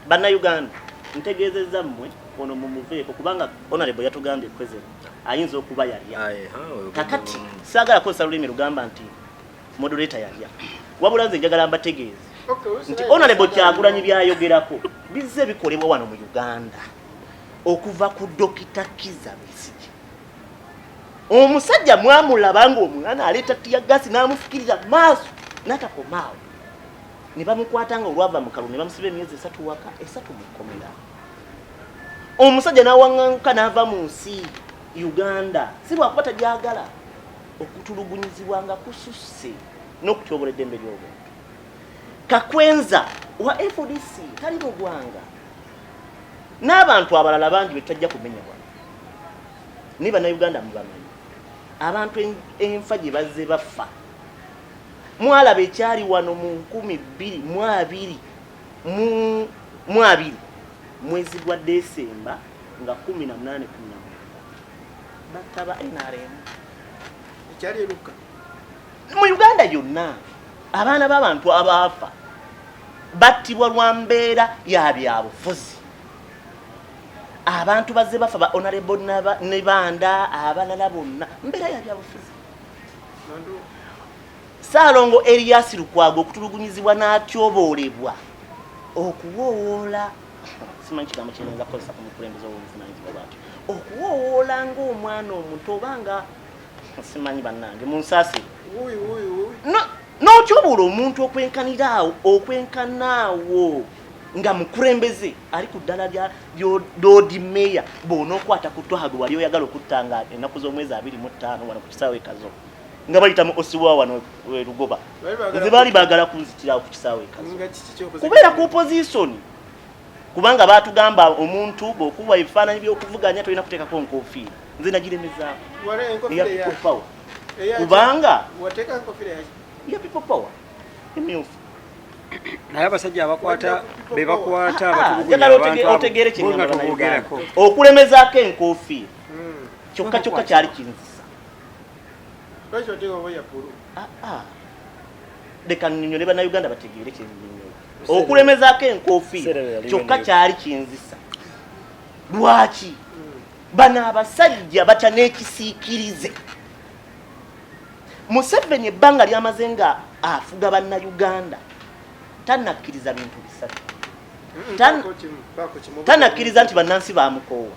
bannayuganda ntegeezezza mmwe ono mumuveeko kubanga honorable yatugambye president ayinza okuba yalya kakati saagala kozesa lulimi lugamba nti moderator yalya wabula nze njagala mbategeeze nti honorable Kyagulanyi byayogerako bizze bikolebwa wano mu Uganda okuva ku Dokita Kizza Besigye omusajja mwamulaba ng'omwana aleeta tiyagasi n'amufukiriza maaso n'atakomaawo ne bamukwata nga olwava mu kalulu ne bamusiba emyezi 3 waka 3 mu kkomera omusajja n'awaŋŋanguka n'ava mu nsi Uganda si lwakuba tajagala okutulugunyizibwa nga kususse n'okutyobola eddembe ly'obuntu Kakwenza wa FDC tali mu ggwanga n'abantu abalala bangi betajja kumenya wano ne bannayuganda mubamanyi abantu enfa gye bazze bafa mwalaba ekyali wano mu 2022 mwezi gwa Desemba nga 18 bataba NRM ekyali eruka mu Uganda yonna abaana b'abantu abaafa battibwa lwa mbeera ya byabufuzi abantu bazze bafa ba honorable ne banda abalala bonna mbeera ya byabufuzi Saalongo Erias Lukwago okutulugunyizibwa n'atyoboolebwa okuwoola simanyi kigambo kyenza kukozesa ku mukulembeze w'obuvunaanyizibwa bwatyo okuwoola ng'omwana omuto obanga simanyi bannange munsaasire n'otyobola omuntu okwenkanaawo nga mukulembeze ali ku ddala ly'Odi Meya bona okwata ku twago wali oyagala okuttanga ennaku z'omwezi 25 wano ku kisaawe Kazo nga bayitamu osiwa wano Lugoba nze baali baagala kunzitira ku kisaawe Kazo kubeera ku opposition kubanga baatugamba omuntu bw'okuba ebifaananyi by'okuvuganya tolina kuteekako nkofiira nze nagiremezaako eya people power kubanga ya people power emyufu naye abasajja abakwata be bakwata otegere kyenyamala okulemezaako enkoofiira kyokka kyali kinzisa leka nnyonnyole bannayuganda bategeere kyennyonnyola okulemezaako enkoofiira kyokka kyali kinzisa lwaki bano abasajja batya n'ekisiikirize Museveni ebbanga lyamaze nga afuga bannayuganda tannakkiriza bintu bisatu tannakkiriza nti bannansi bamukoowa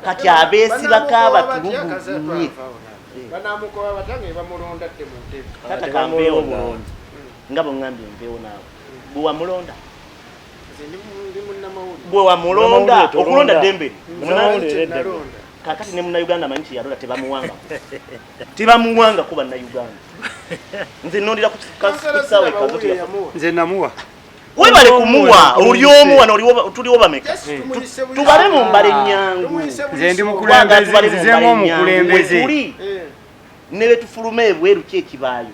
kati abeesibako abatulugunnye tata kampeewo bulungi nga bweŋŋambye empeewo naawe bwe wamulonda bwe wamulonda okulonda ddembe kakati ne munnayuganda manyi tiyalola tebamuwanga ku bannayuganda nze nondera ku kisaawe nze namuwa webale kumuwa oli omu wano tuliwo bameka tubale mu mbala ennyangu nze ndi mukulembeze ne betufuluma ebweru ki ekibaayo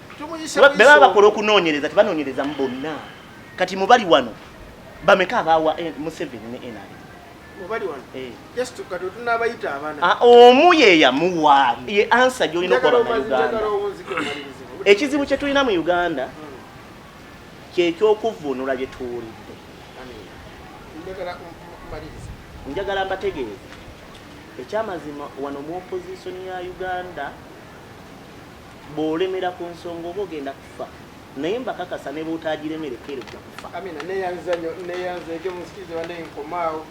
be baba bakola okunoonyereza tebanoonyereza mu bonna kati mubali wano bameka abaawa Museveni ne NRM omu ye yamuwa ye ansa gyolina okuba bannayuganda ekizibu kye tulina mu Uganda kyekyokuvvuunula bye tuwulidde njagala mbategeeze ekyamazima wano mu opozisoni ya Uganda bw'olemera ku nsonga oba ogenda kufa naye mbakakasa ne bw'otaagiremerekere ojja kufa neyanza ekyo musikize wane nkomaawo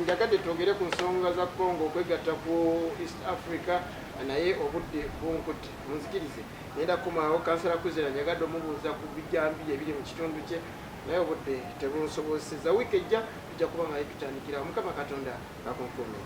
njagadde twogere ku nsonga za Congo okwegatta ku East Africa naye obudde bunkutte munzikirize nenda kumaawo kansala kuzira njagadde omubuuza ku bijambi ebiri mu kitundu kye naye obudde tebunsobozeseza wiiki ejja tujja kuba nga tutandikira Mukama Katonda akunkuume